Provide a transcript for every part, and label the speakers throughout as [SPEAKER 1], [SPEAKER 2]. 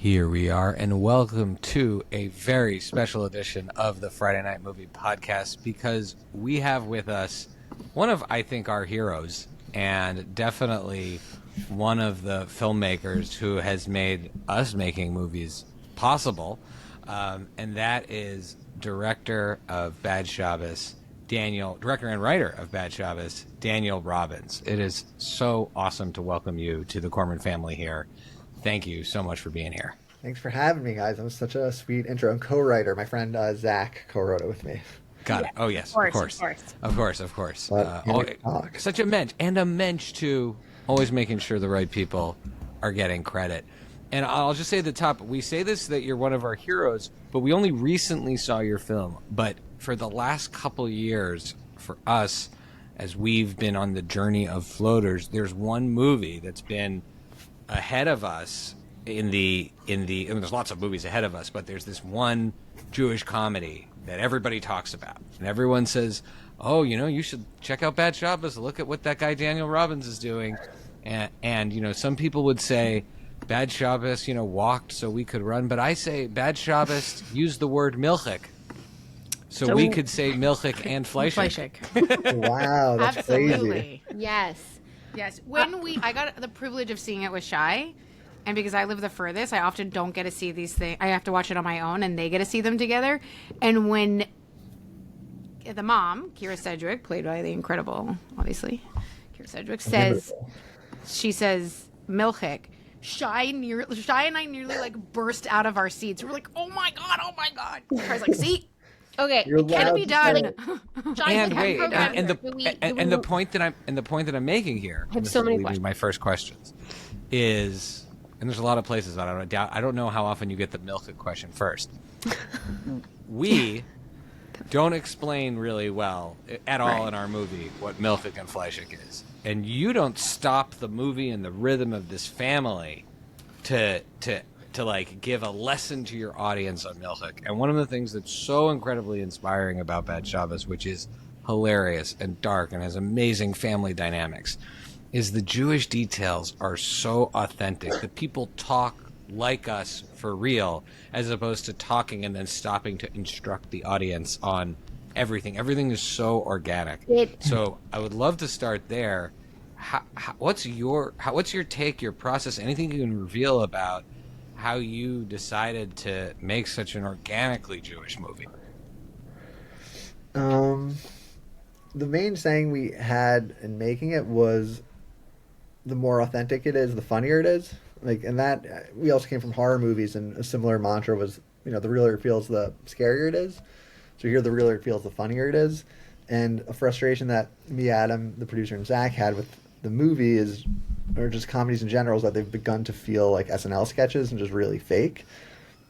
[SPEAKER 1] Here we are, and welcome to a very special edition of the Friday Night Movie Podcast, because we have with us one of, I think, our heroes, and definitely one of the filmmakers who has made us making movies possible, and that is director and writer of Bad Shabbos, Daniel Robbins. It is so awesome to welcome you to the Korman family here. Thank you so much for being here.
[SPEAKER 2] Thanks for having me, guys. That was such a sweet intro. And co-writer, my friend Zach co-wrote it with me.
[SPEAKER 1] Got it. Oh, yes. Of course. Such a mensch. And a mensch, too. Always making sure the right people are getting credit. And I'll just say at the top, we say this, that you're one of our heroes, but we only recently saw your film. But for the last couple years, for us, as we've been on the journey of floaters, there's one movie that's been ahead of us in the and there's lots of movies ahead of us, but there's this one Jewish comedy that everybody talks about, and everyone says, oh, you should check out Bad Shabbos, look at what that guy Daniel Robbins is doing. And some people would say Bad Shabbos walked so we could run, but I say Bad Shabbos used the word milchik so we could say milchik and fleischik.
[SPEAKER 2] Wow, that's
[SPEAKER 3] absolutely
[SPEAKER 2] crazy.
[SPEAKER 3] Yes. I got the privilege of seeing it with Shai, and because I live the furthest, I often don't get to see these things. I have to watch it on my own, and they get to see them together. And when the mom, Kira Sedgwick, played by the incredible, obviously, Kira Sedgwick, she says milchik, Shai and I nearly like burst out of our seats. We're like, oh my god! Shai's like, see.
[SPEAKER 4] Okay,
[SPEAKER 3] it can be done.
[SPEAKER 1] And the point that I'm making here,
[SPEAKER 4] I have so many questions.
[SPEAKER 1] My first questions is, and there's a lot of places, but I don't know how often you get the milk question first. We don't explain really well at all in our movie what milchik and fleischik is, and you don't stop the movie and the rhythm of this family to like give a lesson to your audience on milchik. And one of the things that's so incredibly inspiring about Bad Shabbos, which is hilarious and dark and has amazing family dynamics, is the Jewish details are so authentic that people talk like us for real, as opposed to talking and then stopping to instruct the audience on everything. Everything is so organic. So I would love to start there. What's your take, your process, anything you can reveal about how you decided to make such an organically Jewish movie?
[SPEAKER 2] The main saying we had in making it was, the more authentic it is, the funnier it is. And that, we also came from horror movies, and a similar mantra was, the realer it feels, the scarier it is. So here, the realer it feels, the funnier it is. And a frustration that me, Adam, the producer, and Zach had with the movie is, or just comedies in general, is that they've begun to feel like SNL sketches and just really fake.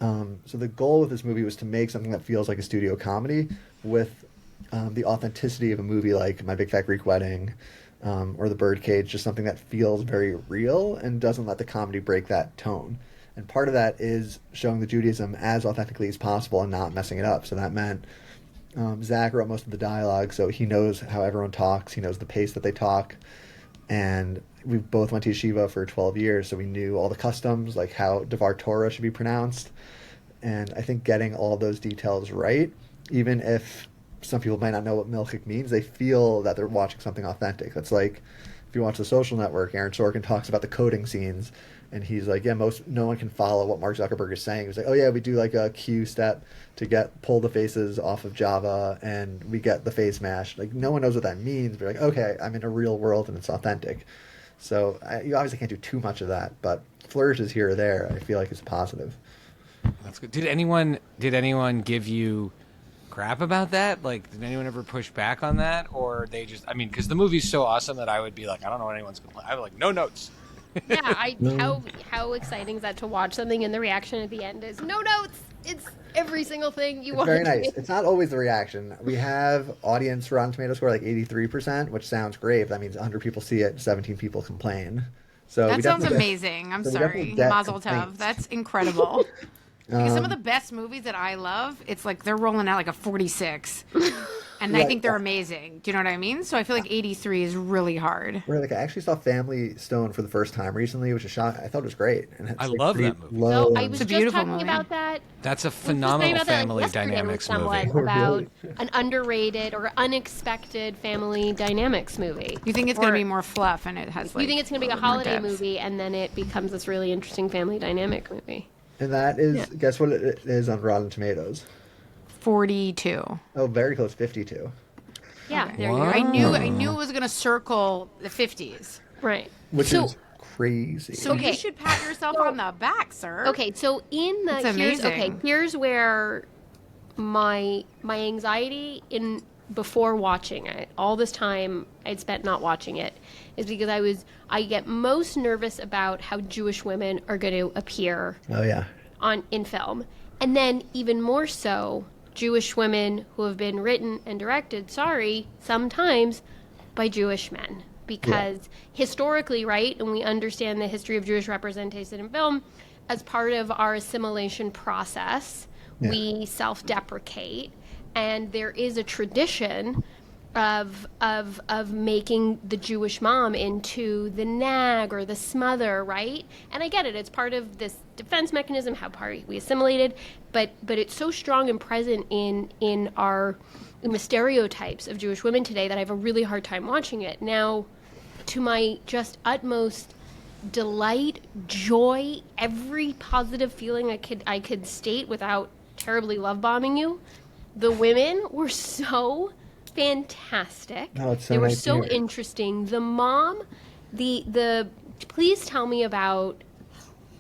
[SPEAKER 2] So the goal with this movie was to make something that feels like a studio comedy with the authenticity of a movie like My Big Fat Greek Wedding, or The Birdcage, just something that feels very real and doesn't let the comedy break that tone. And part of that is showing the Judaism as authentically as possible and not messing it up. So that meant Zach wrote most of the dialogue, so he knows how everyone talks, he knows the pace that they talk. And we both went to yeshiva for 12 years, so we knew all the customs, like how Devar Torah should be pronounced. And I think getting all those details right, even if some people might not know what milchik means, they feel that they're watching something authentic. That's like, if you watch The Social Network, Aaron Sorkin talks about the coding scenes, and he's like, no one can follow what Mark Zuckerberg is saying. He's like, oh yeah, we do like a Q step to pull the faces off of Java, and we get the face mash. Like, no one knows what that means, but you're like, okay, I'm in a real world and it's authentic. So you obviously can't do too much of that, but flourishes here or there, I feel like is positive.
[SPEAKER 1] That's good. Did anyone give you crap about that? Like, did anyone ever push back on that? Or they just, because the movie's so awesome that I would be like, I don't know what anyone's complaining. I would like, no notes.
[SPEAKER 4] Yeah, how exciting is that to watch something and the reaction at the end is no notes. It's every single thing you want.
[SPEAKER 2] Very nice. It's not always the reaction. We have audience Rotten Tomato score like 83%, which sounds great. That means 100 people see it, 17 people complain. So
[SPEAKER 3] that sounds amazing. I'm sorry, Mazel Tov. That's incredible. Because some of the best movies that I love, it's like they're rolling out like a 46. And I think they're amazing. Do you know what I mean? So I feel like 83 is really hard.
[SPEAKER 2] Where like I actually saw Family Stone for the first time recently, which is shot. I thought it was great. And it's,
[SPEAKER 1] I
[SPEAKER 2] like,
[SPEAKER 1] love
[SPEAKER 2] pretty
[SPEAKER 1] that movie.
[SPEAKER 2] low
[SPEAKER 4] So I
[SPEAKER 2] and-
[SPEAKER 4] was
[SPEAKER 3] It's a
[SPEAKER 4] just
[SPEAKER 3] beautiful
[SPEAKER 4] talking
[SPEAKER 3] movie.
[SPEAKER 4] about that.
[SPEAKER 1] That's a
[SPEAKER 4] I was just
[SPEAKER 1] phenomenal
[SPEAKER 4] talking about that,
[SPEAKER 1] family
[SPEAKER 4] yesterday with
[SPEAKER 1] dynamics
[SPEAKER 4] someone
[SPEAKER 1] movie.
[SPEAKER 4] about an underrated or unexpected family dynamics movie.
[SPEAKER 3] You think it's going
[SPEAKER 4] Or
[SPEAKER 3] to be more fluff and it has like
[SPEAKER 4] you think it's going to be a
[SPEAKER 3] little more
[SPEAKER 4] holiday
[SPEAKER 3] depth.
[SPEAKER 4] movie, and then it becomes this really interesting family dynamic movie.
[SPEAKER 2] And that is, guess what it is on Rotten Tomatoes?
[SPEAKER 3] 42.
[SPEAKER 2] Oh, very close, 52.
[SPEAKER 4] Yeah,
[SPEAKER 3] Okay.
[SPEAKER 4] there you
[SPEAKER 3] I
[SPEAKER 4] go.
[SPEAKER 3] knew it was going to circle the 50s.
[SPEAKER 4] Right.
[SPEAKER 2] Which
[SPEAKER 4] So-
[SPEAKER 2] is crazy.
[SPEAKER 3] So
[SPEAKER 4] Okay.
[SPEAKER 3] you should pat yourself on the back, sir.
[SPEAKER 4] Okay, so in the
[SPEAKER 3] It's amazing.
[SPEAKER 4] here's where my anxiety in before watching it, all this time I'd spent not watching it, is because I get most nervous about how Jewish women are going to appear
[SPEAKER 2] Oh yeah.
[SPEAKER 4] in film, and then even more so Jewish women who have been written and directed, sometimes by Jewish men. Because historically, right, and we understand the history of Jewish representation in film, as part of our assimilation process, we self-deprecate, and there is a tradition of making the Jewish mom into the nag or the smother, right? And I get it; it's part of this defense mechanism, how we assimilated, but it's so strong and present in the stereotypes of Jewish women today that I have a really hard time watching it. Now, to my just utmost delight, joy, every positive feeling I could state without terribly love bombing you, the women were so fantastic.
[SPEAKER 2] Oh, it's so
[SPEAKER 4] they were
[SPEAKER 2] nice to
[SPEAKER 4] so
[SPEAKER 2] hear.
[SPEAKER 4] interesting. The mom, the please tell me about.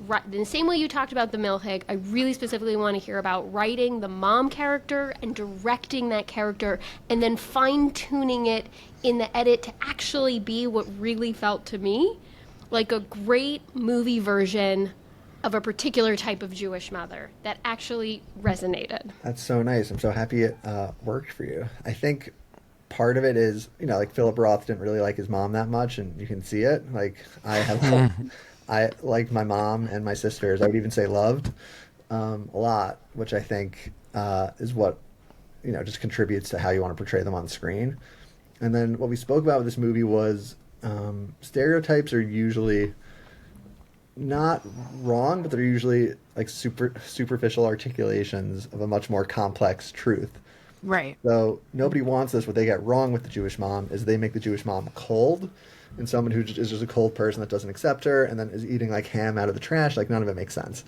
[SPEAKER 4] Right, in the same way you talked about the Milhig, I really specifically want to hear about writing the mom character and directing that character and then fine-tuning it in the edit to actually be what really felt to me like a great movie version of a particular type of Jewish mother that actually resonated.
[SPEAKER 2] That's so nice. I'm so happy it worked for you. I think part of it is, like Philip Roth didn't really like his mom that much, and you can see it. Like I liked my mom and my sisters. I would even say loved a lot, which I think is what just contributes to how you want to portray them on screen. And then what we spoke about with this movie was stereotypes are usually not wrong, but they're usually like superficial articulations of a much more complex truth.
[SPEAKER 3] Right.
[SPEAKER 2] So nobody wants this. What they get wrong with the Jewish mom is they make the Jewish mom cold, and someone who is just a cold person that doesn't accept her and then is eating like ham out of the trash. Like none of it makes sense.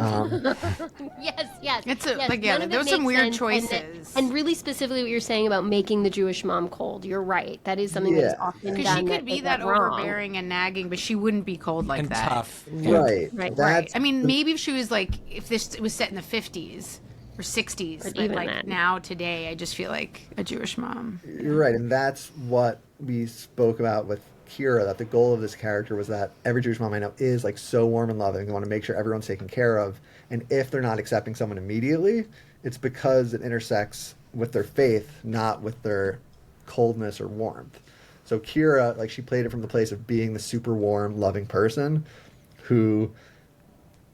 [SPEAKER 4] Yes.
[SPEAKER 3] It's
[SPEAKER 4] yes.
[SPEAKER 3] like, yeah,
[SPEAKER 4] None of
[SPEAKER 3] there
[SPEAKER 4] it
[SPEAKER 3] was some
[SPEAKER 4] makes
[SPEAKER 3] weird
[SPEAKER 4] sense,
[SPEAKER 3] choices.
[SPEAKER 4] And really specifically what you're saying about making the Jewish mom cold. You're right. That is something that is
[SPEAKER 2] Yeah.
[SPEAKER 4] often
[SPEAKER 3] Because
[SPEAKER 4] done.
[SPEAKER 3] she could be that
[SPEAKER 4] went wrong.
[SPEAKER 3] overbearing and nagging, but she wouldn't be cold like
[SPEAKER 1] And
[SPEAKER 3] that.
[SPEAKER 1] tough.
[SPEAKER 2] Right.
[SPEAKER 4] Right.
[SPEAKER 2] That's
[SPEAKER 3] I mean, maybe if she was like, if this was set in the 50s or 60s,
[SPEAKER 4] But
[SPEAKER 3] but
[SPEAKER 4] even
[SPEAKER 3] like
[SPEAKER 4] then.
[SPEAKER 3] now, today, I just feel like a Jewish mom.
[SPEAKER 2] You're right, and that's what we spoke about with Kira. That the goal of this character was that every Jewish mom I know is like so warm and loving. They want to make sure everyone's taken care of, and if they're not accepting someone immediately, it's because it intersects with their faith, not with their coldness or warmth. So Kira, like she played it from the place of being the super warm, loving person who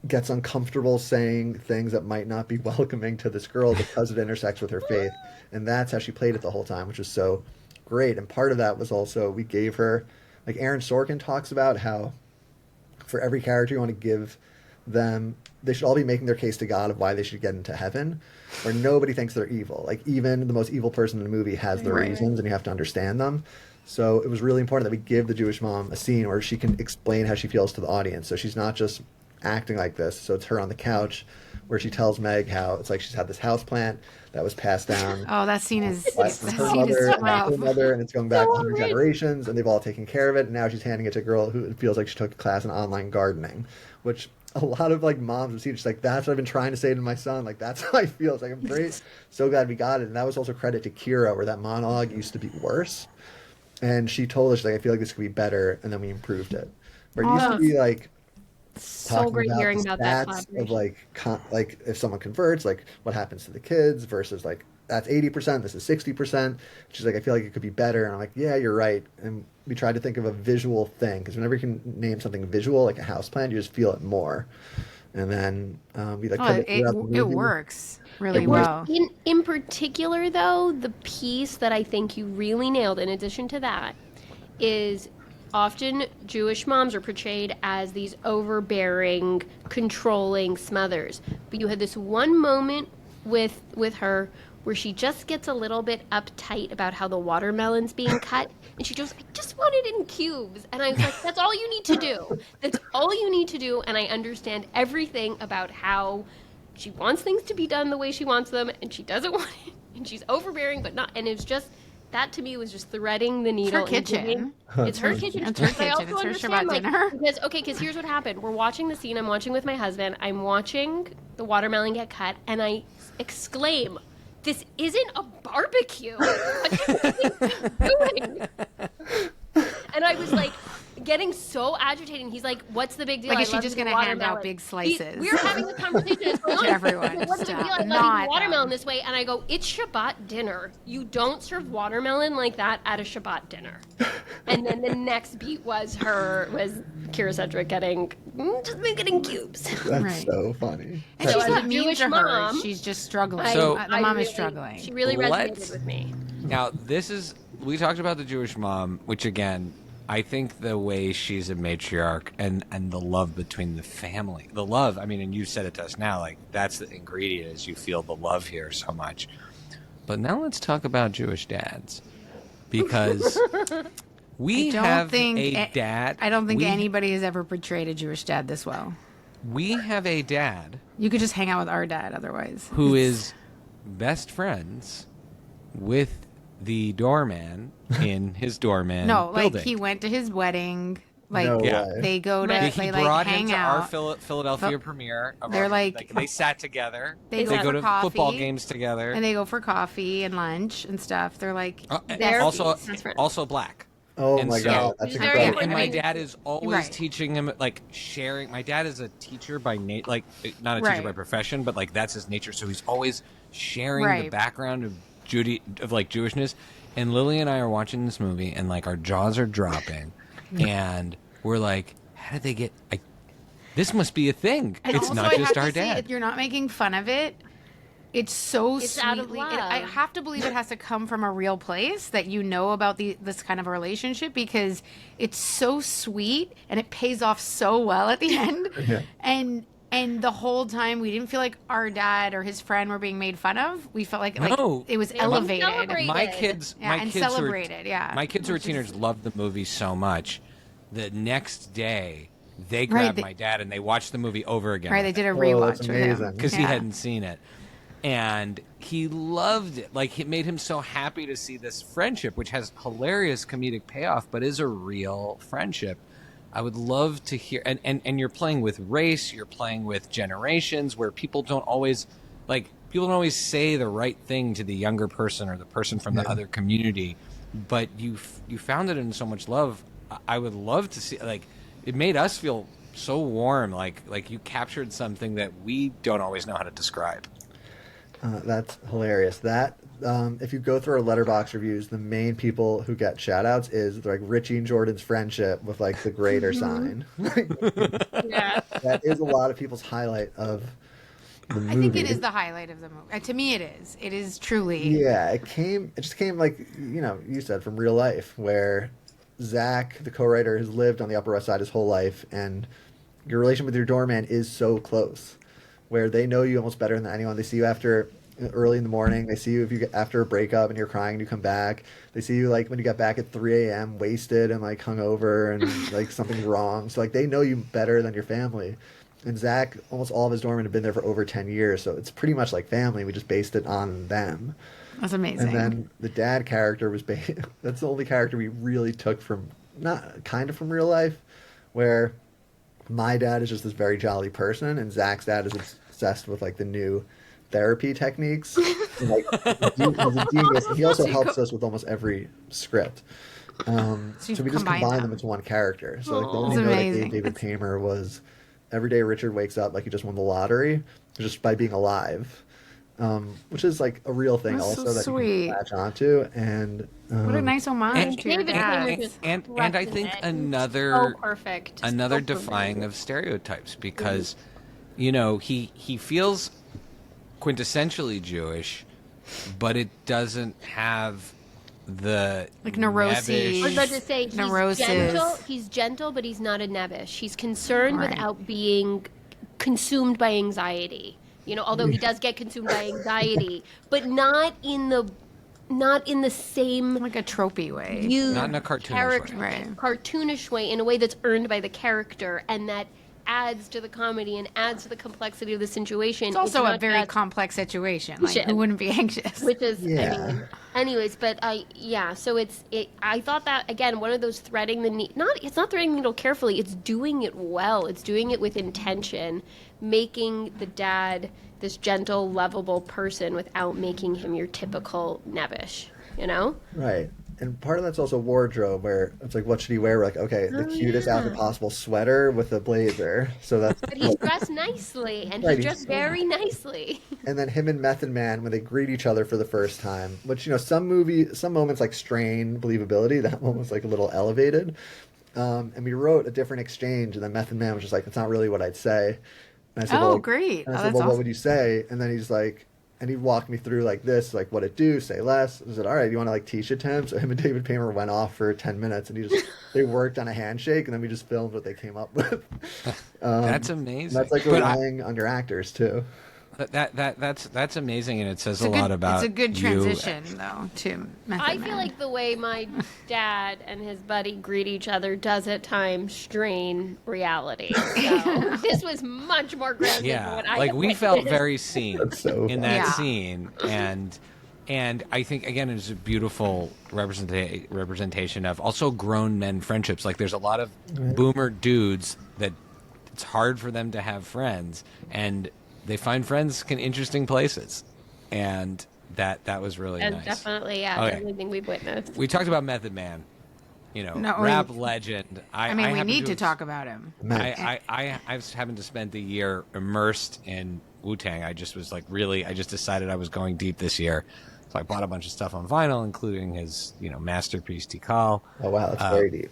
[SPEAKER 2] gets uncomfortable saying things that might not be welcoming to this girl because it intersects with her faith. And that's how she played it the whole time, which is so great. And part of that was also we gave her, like Aaron Sorkin talks about how for every character you want to give them, they should all be making their case to God of why they should get into heaven, where nobody thinks they're evil. Like even the most evil person in the movie has their
[SPEAKER 3] Right.
[SPEAKER 2] reasons and you have to understand them. So it was really important that we give the Jewish mom a scene where she can explain how she feels to the audience. So she's not just acting like this. So it's her on the couch where she tells Meg how it's like she's had this house plant that was passed down
[SPEAKER 3] Oh, that scene is
[SPEAKER 2] by
[SPEAKER 3] that
[SPEAKER 2] her
[SPEAKER 3] scene is
[SPEAKER 2] mother and
[SPEAKER 3] rough.
[SPEAKER 2] her mother, and it's going back
[SPEAKER 4] So
[SPEAKER 2] 100
[SPEAKER 4] outrageous.
[SPEAKER 2] generations, and they've all taken care of it. And now she's handing it to a girl who feels like she took a class in online gardening, which a lot of like moms would see. She's like, "That's what I've been trying to say to my son. Like that's how I feel." It's like I'm great, so glad we got it. And that was also credit to Kira, where that monologue used to be worse, and she told us like, "I feel like this could be better," and then we improved it. Where it used to be like.
[SPEAKER 4] So
[SPEAKER 2] Talking
[SPEAKER 4] great
[SPEAKER 2] about
[SPEAKER 4] hearing
[SPEAKER 2] the
[SPEAKER 4] about that
[SPEAKER 2] stats
[SPEAKER 4] collaboration.
[SPEAKER 2] of like if someone converts, like what happens to the kids versus like that's 80%, this is 60%. She's like, I feel like it could be better, and I'm like, yeah, you're right. And we tried to think of a visual thing because whenever you can name something visual like a houseplant, you just feel it more. and then we like cover throughout the
[SPEAKER 3] it
[SPEAKER 2] movie.
[SPEAKER 3] works really
[SPEAKER 4] It works.
[SPEAKER 3] well.
[SPEAKER 4] In particular, though, the piece that I think you really nailed, in addition to that, is often Jewish moms are portrayed as these overbearing, controlling smothers. But you had this one moment with her where she just gets a little bit uptight about how the watermelon's being cut, and she goes, "I just want it in cubes." And I was like, "That's all you need to do. That's all you need to do." And I understand everything about how she wants things to be done the way she wants them, and she doesn't want it, and she's overbearing, but not. And it's just that to me was just threading the needle.
[SPEAKER 3] It's her kitchen.
[SPEAKER 4] It's her kitchen.
[SPEAKER 3] It's her
[SPEAKER 4] But I
[SPEAKER 3] kitchen.
[SPEAKER 4] also
[SPEAKER 3] It's her
[SPEAKER 4] understand,
[SPEAKER 3] Shabbat dinner.
[SPEAKER 4] because here's what happened. We're watching the scene. I'm watching with my husband. I'm watching the watermelon get cut, and I exclaim, "This isn't a barbecue. What are you doing?" And I was like, getting so agitated. And he's like, "What's the big deal?
[SPEAKER 3] Like,
[SPEAKER 4] I
[SPEAKER 3] is she
[SPEAKER 4] love
[SPEAKER 3] just
[SPEAKER 4] eating
[SPEAKER 3] going to hand out
[SPEAKER 4] watermelon."
[SPEAKER 3] big slices?
[SPEAKER 4] We're having the conversation as going on.
[SPEAKER 3] To everyone.
[SPEAKER 4] What's the big deal? I love
[SPEAKER 3] Not
[SPEAKER 4] eating watermelon
[SPEAKER 3] them.
[SPEAKER 4] this way. And I go, "It's Shabbat dinner. You don't serve watermelon like that at a Shabbat dinner." And then the next beat was Kira Sedgwick getting, "Just make it in cubes."
[SPEAKER 2] That's
[SPEAKER 3] Right.
[SPEAKER 2] so funny.
[SPEAKER 3] And
[SPEAKER 4] So
[SPEAKER 3] she's
[SPEAKER 4] as
[SPEAKER 3] not
[SPEAKER 4] a
[SPEAKER 3] mean
[SPEAKER 4] Jewish
[SPEAKER 3] to her.
[SPEAKER 4] mom,
[SPEAKER 3] She's just struggling.
[SPEAKER 1] So-
[SPEAKER 3] The mom is
[SPEAKER 4] really-
[SPEAKER 3] struggling.
[SPEAKER 4] She really
[SPEAKER 1] Let's-
[SPEAKER 4] resonated with me.
[SPEAKER 1] Now, we talked about the Jewish mom, which again, I think the way she's a matriarch and the love between the family, the love, I mean, and you said it to us now, like that's the ingredient is you feel the love here so much. But now let's talk about Jewish dads because we have a dad.
[SPEAKER 3] I don't think
[SPEAKER 1] we-
[SPEAKER 3] anybody has ever portrayed a Jewish dad this well.
[SPEAKER 1] We have a dad
[SPEAKER 3] You could just hang out with our dad otherwise.
[SPEAKER 1] who is best friends with the doorman in his doorman
[SPEAKER 3] No, like
[SPEAKER 1] building.
[SPEAKER 3] he went to his wedding. Like
[SPEAKER 2] No
[SPEAKER 1] Yeah.
[SPEAKER 2] way.
[SPEAKER 3] they go to
[SPEAKER 4] Right.
[SPEAKER 1] He
[SPEAKER 3] they
[SPEAKER 1] brought
[SPEAKER 3] like
[SPEAKER 1] him
[SPEAKER 3] hang
[SPEAKER 1] to
[SPEAKER 3] out.
[SPEAKER 1] our Philadelphia premiere. Of
[SPEAKER 3] They're
[SPEAKER 1] our,
[SPEAKER 3] like-
[SPEAKER 1] they sat together.
[SPEAKER 3] They
[SPEAKER 1] They
[SPEAKER 3] go
[SPEAKER 1] go
[SPEAKER 3] for
[SPEAKER 1] to football
[SPEAKER 3] coffee,
[SPEAKER 1] games together.
[SPEAKER 3] and they go for coffee and lunch and stuff. They're like
[SPEAKER 1] And
[SPEAKER 4] They're-
[SPEAKER 1] also,
[SPEAKER 4] That's right.
[SPEAKER 1] also black.
[SPEAKER 2] Oh
[SPEAKER 1] And
[SPEAKER 2] my
[SPEAKER 1] so-
[SPEAKER 2] god, that's
[SPEAKER 4] Very
[SPEAKER 1] Yeah,
[SPEAKER 2] incredible.
[SPEAKER 1] and my
[SPEAKER 4] important.
[SPEAKER 1] dad is always
[SPEAKER 3] Right.
[SPEAKER 1] teaching him, like sharing. My dad is a teacher by like not a teacher
[SPEAKER 3] Right.
[SPEAKER 1] by profession, but like that's his nature. So he's always sharing the
[SPEAKER 3] Right.
[SPEAKER 1] background of like Jewishness. And Lily and I are watching this movie, and like our jaws are dropping, and we're like, how did they get? Like, this must be a thing.
[SPEAKER 3] And
[SPEAKER 1] It's
[SPEAKER 3] also,
[SPEAKER 1] not
[SPEAKER 3] I
[SPEAKER 1] just
[SPEAKER 3] have
[SPEAKER 1] our
[SPEAKER 3] to say,
[SPEAKER 1] dad.
[SPEAKER 3] you're not making fun of it. It's so
[SPEAKER 4] It's
[SPEAKER 3] sweetly.
[SPEAKER 4] out of love.
[SPEAKER 3] I have to believe it has to come from a real place that you know about this kind of a relationship because it's so sweet and it pays off so well at the end.
[SPEAKER 2] Yeah.
[SPEAKER 3] And the whole time we didn't feel like our dad or his friend were being made fun of. We felt like
[SPEAKER 1] No.
[SPEAKER 3] it was
[SPEAKER 4] They were being
[SPEAKER 3] elevated.
[SPEAKER 4] celebrated.
[SPEAKER 1] My kids,
[SPEAKER 3] Yeah,
[SPEAKER 1] my
[SPEAKER 3] and
[SPEAKER 1] kids who are-
[SPEAKER 3] celebrated, yeah.
[SPEAKER 1] My kids who are
[SPEAKER 3] Which is-
[SPEAKER 1] teenagers loved the movie so much. The next day, they
[SPEAKER 3] Right,
[SPEAKER 1] grabbed
[SPEAKER 3] they-
[SPEAKER 1] my dad and they watched the movie over again.
[SPEAKER 3] Right, they did a
[SPEAKER 2] Oh,
[SPEAKER 3] rewatch
[SPEAKER 2] that's
[SPEAKER 3] with him
[SPEAKER 2] amazing.
[SPEAKER 1] because he
[SPEAKER 3] Yeah.
[SPEAKER 1] hadn't seen it, and he loved it. Like it made him so happy to see this friendship, which has hilarious comedic payoff, but is a real friendship. I would love to hear, and you're playing with race, you're playing with generations, where people don't always say the right thing to the younger person or the person from the other community, but you found it in so much love. I would love to see, like, it made us feel so warm, like you captured something that we don't always know how to describe.
[SPEAKER 2] That's hilarious. That if you go through our letterbox reviews, the main people who get shout outs is like Richie and Jordan's friendship with like the greater sign.
[SPEAKER 4] Yeah.
[SPEAKER 2] That is a lot of people's highlight of the movie.
[SPEAKER 3] I think it is the highlight of the movie. To me, it is. It is truly.
[SPEAKER 2] Yeah, it just came like, you said, from real life, where Zach, the co-writer, has lived on the Upper West Side his whole life, and your relation with your doorman is so close, where they know you almost better than anyone. They see you early in the morning. They see you after a breakup and you're crying and you come back. They see you like when you got back at 3 a.m. wasted and like hungover and like something's wrong. So like they know you better than your family. And Zach, almost all of his doormen have been there for over 10 years, so it's pretty much like family. We just based it on them.
[SPEAKER 3] That's amazing.
[SPEAKER 2] And then the dad character was that's the only character we really took from, not kind of from real life, where my dad is just this very jolly person, and Zach's dad is obsessed with like the new therapy techniques. And, like, he's a genius, and he also helps us with almost every script. So
[SPEAKER 3] you
[SPEAKER 2] we just
[SPEAKER 3] combine
[SPEAKER 2] combined them
[SPEAKER 3] them.
[SPEAKER 2] into one character. So like the
[SPEAKER 3] That's
[SPEAKER 2] only note I
[SPEAKER 3] amazing.
[SPEAKER 2] gave David Paymer was every day Richard wakes up like he just won the lottery, just by being alive. Which is like a real thing
[SPEAKER 3] That's so
[SPEAKER 2] also that you
[SPEAKER 3] sweet.
[SPEAKER 2] can latch onto. And
[SPEAKER 3] What a nice homage
[SPEAKER 1] And-
[SPEAKER 3] to your
[SPEAKER 4] David
[SPEAKER 3] dad.
[SPEAKER 4] Paymer just
[SPEAKER 1] and I think
[SPEAKER 4] crushes it.
[SPEAKER 1] another
[SPEAKER 4] So perfect.
[SPEAKER 1] another
[SPEAKER 4] So perfect.
[SPEAKER 1] defying of stereotypes, because he feels quintessentially Jewish, but it doesn't have the
[SPEAKER 3] Like neuroses.
[SPEAKER 1] nebbish-
[SPEAKER 4] I was about to say
[SPEAKER 3] Neuroses.
[SPEAKER 4] he's gentle, but he's not a nebbish. He's concerned
[SPEAKER 3] Right.
[SPEAKER 4] without being consumed by anxiety. Although he does get consumed by anxiety, but not in the same
[SPEAKER 3] Like a tropey way.
[SPEAKER 1] Not in a cartoonish way.
[SPEAKER 3] Right.
[SPEAKER 4] cartoonish way, in a way that's earned by the character and that adds to the comedy and adds to the complexity of the situation.
[SPEAKER 3] It's also a
[SPEAKER 4] not
[SPEAKER 3] very
[SPEAKER 4] just-
[SPEAKER 3] complex situation. Like,
[SPEAKER 4] Shit.
[SPEAKER 3] who wouldn't be anxious?
[SPEAKER 4] which is
[SPEAKER 2] Yeah.
[SPEAKER 4] anyways, but so I thought that, again, one of those threading the needle, it's not threading the needle carefully, it's doing it well, it's doing it with intention, making the dad this gentle, lovable person without making him your typical nebbish,
[SPEAKER 2] Right. And part of that's also wardrobe, where it's like, what should he wear? We're like, okay, the cutest outfit possible, sweater with a blazer. So that's.
[SPEAKER 4] but he's dressed nicely and
[SPEAKER 2] Right,
[SPEAKER 4] he's
[SPEAKER 2] he's
[SPEAKER 4] dressed very nicely.
[SPEAKER 2] And then him and Method Man, when they greet each other for the first time, which, some moments like strain believability. That one was like a little elevated. And we wrote a different exchange, and then Method Man was just like, it's not really what I'd say. And I said,
[SPEAKER 3] Oh,
[SPEAKER 2] well,
[SPEAKER 3] great.
[SPEAKER 2] And I
[SPEAKER 3] Oh,
[SPEAKER 2] said,
[SPEAKER 3] that's
[SPEAKER 2] well, what
[SPEAKER 3] awesome.
[SPEAKER 2] would you say? And then he's like, and he walked me through like this, like what it do, say less. I said, all right, you want to like teach it to him? So him and David Paymer went off for 10 minutes, and they worked on a handshake, and then we just filmed what they came up with.
[SPEAKER 1] That's amazing.
[SPEAKER 2] And that's like
[SPEAKER 1] But
[SPEAKER 2] relying on your actors too.
[SPEAKER 1] that's amazing, and it says
[SPEAKER 3] It's
[SPEAKER 1] a lot about
[SPEAKER 3] It's a good
[SPEAKER 1] you.
[SPEAKER 3] transition, though, to Method
[SPEAKER 4] I
[SPEAKER 3] Man.
[SPEAKER 4] feel like the way my dad and his buddy greet each other does at times strain reality. So this was much more grounded than
[SPEAKER 1] Yeah,
[SPEAKER 4] what I
[SPEAKER 1] like
[SPEAKER 4] had
[SPEAKER 1] we felt
[SPEAKER 4] witnessed.
[SPEAKER 1] very seen
[SPEAKER 2] That's so
[SPEAKER 1] in that
[SPEAKER 3] Yeah.
[SPEAKER 1] scene, and I think again it's a beautiful representation of also grown men friendships. Like there's a lot of boomer dudes that it's hard for them to have friends, and they find friends in interesting places, and that was really
[SPEAKER 4] And
[SPEAKER 1] nice.
[SPEAKER 4] definitely, yeah,
[SPEAKER 1] Okay.
[SPEAKER 4] the only thing we've witnessed.
[SPEAKER 1] We talked about Method Man,
[SPEAKER 3] No,
[SPEAKER 1] rap legend.
[SPEAKER 3] I mean, we
[SPEAKER 1] happen
[SPEAKER 3] need to
[SPEAKER 1] have-
[SPEAKER 3] talk about him.
[SPEAKER 1] I happened to spend the year immersed in Wu-Tang. I just was like I just decided I was going deep this year. So I bought a bunch of stuff on vinyl, including his, masterpiece Tikal.
[SPEAKER 2] Oh wow, that's very deep.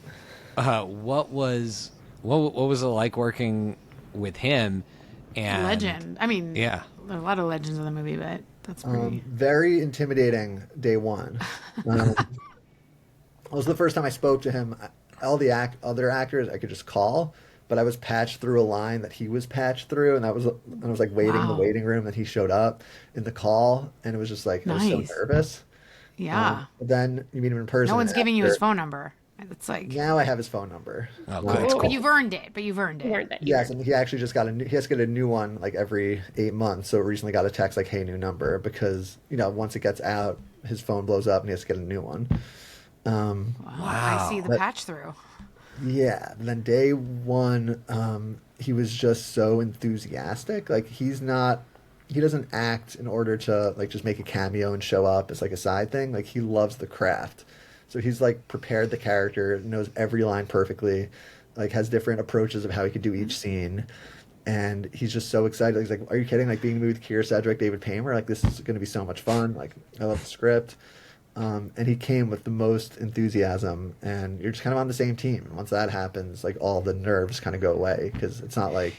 [SPEAKER 1] What was it like working with him? And
[SPEAKER 3] Legend. I mean,
[SPEAKER 1] Yeah.
[SPEAKER 3] there are a lot of legends in the movie, but that's pretty.
[SPEAKER 2] Very intimidating day one. It was the first time I spoke to him. All the other actors I could just call, but I was patched through a line that he was patched through, and I was like waiting in the
[SPEAKER 3] Wow.
[SPEAKER 2] waiting room, and he showed up in the call, and it was just like I was
[SPEAKER 3] Nice.
[SPEAKER 2] so nervous.
[SPEAKER 3] Yeah.
[SPEAKER 2] But then you meet him in person.
[SPEAKER 3] No one's
[SPEAKER 2] and
[SPEAKER 3] giving you his
[SPEAKER 2] after-
[SPEAKER 3] phone number. It's like,
[SPEAKER 2] Now I have his phone number.
[SPEAKER 1] Oh, good. That's
[SPEAKER 3] but
[SPEAKER 1] cool.
[SPEAKER 3] you've earned it. But you've earned it.
[SPEAKER 4] Learned that.
[SPEAKER 2] Yes, and he actually just got he has to get a new one like every 8 months. So recently got a text like, "Hey, new number," because once it gets out, his phone blows up and he has to get a new one.
[SPEAKER 3] Wow. I see the
[SPEAKER 2] But-
[SPEAKER 3] patch through.
[SPEAKER 2] Yeah. And then day one, he was just so enthusiastic. Like he doesn't act in order to like just make a cameo and show up as like a side thing. Like he loves the craft. So he's like prepared the character, knows every line perfectly, like has different approaches of how he could do each scene. And he's just so excited. He's like, "Are you kidding? Like being in the movie with Keira Sedgwick, David Paymer, like this is going to be so much fun. Like I love the script." And he came with the most enthusiasm, and you're just kind of on the same team. And once that happens, like all the nerves kind of go away because it's not like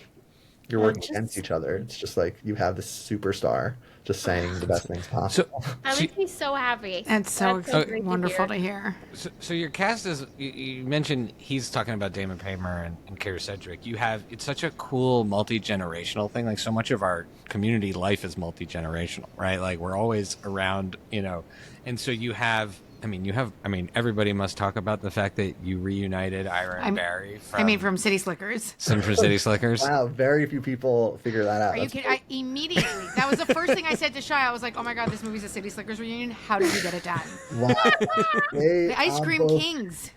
[SPEAKER 2] you're working against each other. It's just like you have this superstar just saying the best things possible.
[SPEAKER 4] That makes me so happy.
[SPEAKER 3] That's so
[SPEAKER 4] great
[SPEAKER 3] wonderful to
[SPEAKER 4] hear.
[SPEAKER 3] hear.
[SPEAKER 1] So your cast is you mentioned he's talking about Damon Paymer and Keira Sedgwick. It's such a cool multi-generational thing. Like so much of our community life is multi-generational, right? Like we're always around, and so everybody must talk about the fact that you reunited Ira and Barry
[SPEAKER 3] From City Slickers.
[SPEAKER 1] from City Slickers.
[SPEAKER 2] Wow, very few people figure that out.
[SPEAKER 3] Are you kidding? Immediately. That was the first thing I said to Shai. I was like, oh my God, this movie's a City Slickers reunion. How did we get it done?
[SPEAKER 2] Wow.
[SPEAKER 3] The Ice Cream Kings.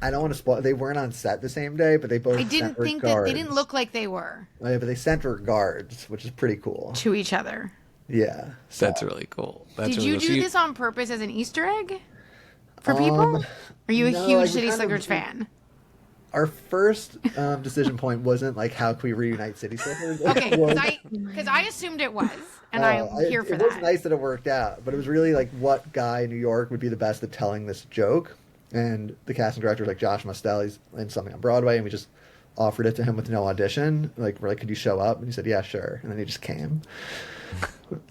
[SPEAKER 2] I don't want to spoil. They weren't on set the same day, but they both.
[SPEAKER 3] I didn't
[SPEAKER 2] sent
[SPEAKER 3] think that they
[SPEAKER 2] regards.
[SPEAKER 3] didn't look like they were
[SPEAKER 2] Oh, yeah, but they sent regards, which is pretty cool.
[SPEAKER 3] to each other.
[SPEAKER 2] Yeah. So,
[SPEAKER 1] That's really cool. That's
[SPEAKER 3] Did
[SPEAKER 1] really
[SPEAKER 3] you
[SPEAKER 1] cool. So
[SPEAKER 3] do this on purpose as an Easter egg for people? Are you a
[SPEAKER 2] no,
[SPEAKER 3] huge
[SPEAKER 2] like, we
[SPEAKER 3] City
[SPEAKER 2] kind of-
[SPEAKER 3] Slickers fan?
[SPEAKER 2] Our first decision point wasn't like how can we reunite City Slickers.
[SPEAKER 3] Okay,
[SPEAKER 2] It was-
[SPEAKER 3] because I assumed it was, and I'm here for
[SPEAKER 2] it
[SPEAKER 3] that.
[SPEAKER 2] was nice that it worked out, but it was really like what guy in New York would be the best at telling this joke. And the casting director was like Josh Mustel, he's in something on Broadway, and we just offered it to him with no audition. Like, we're like, could you show up? And he said, yeah, sure. And then he just came.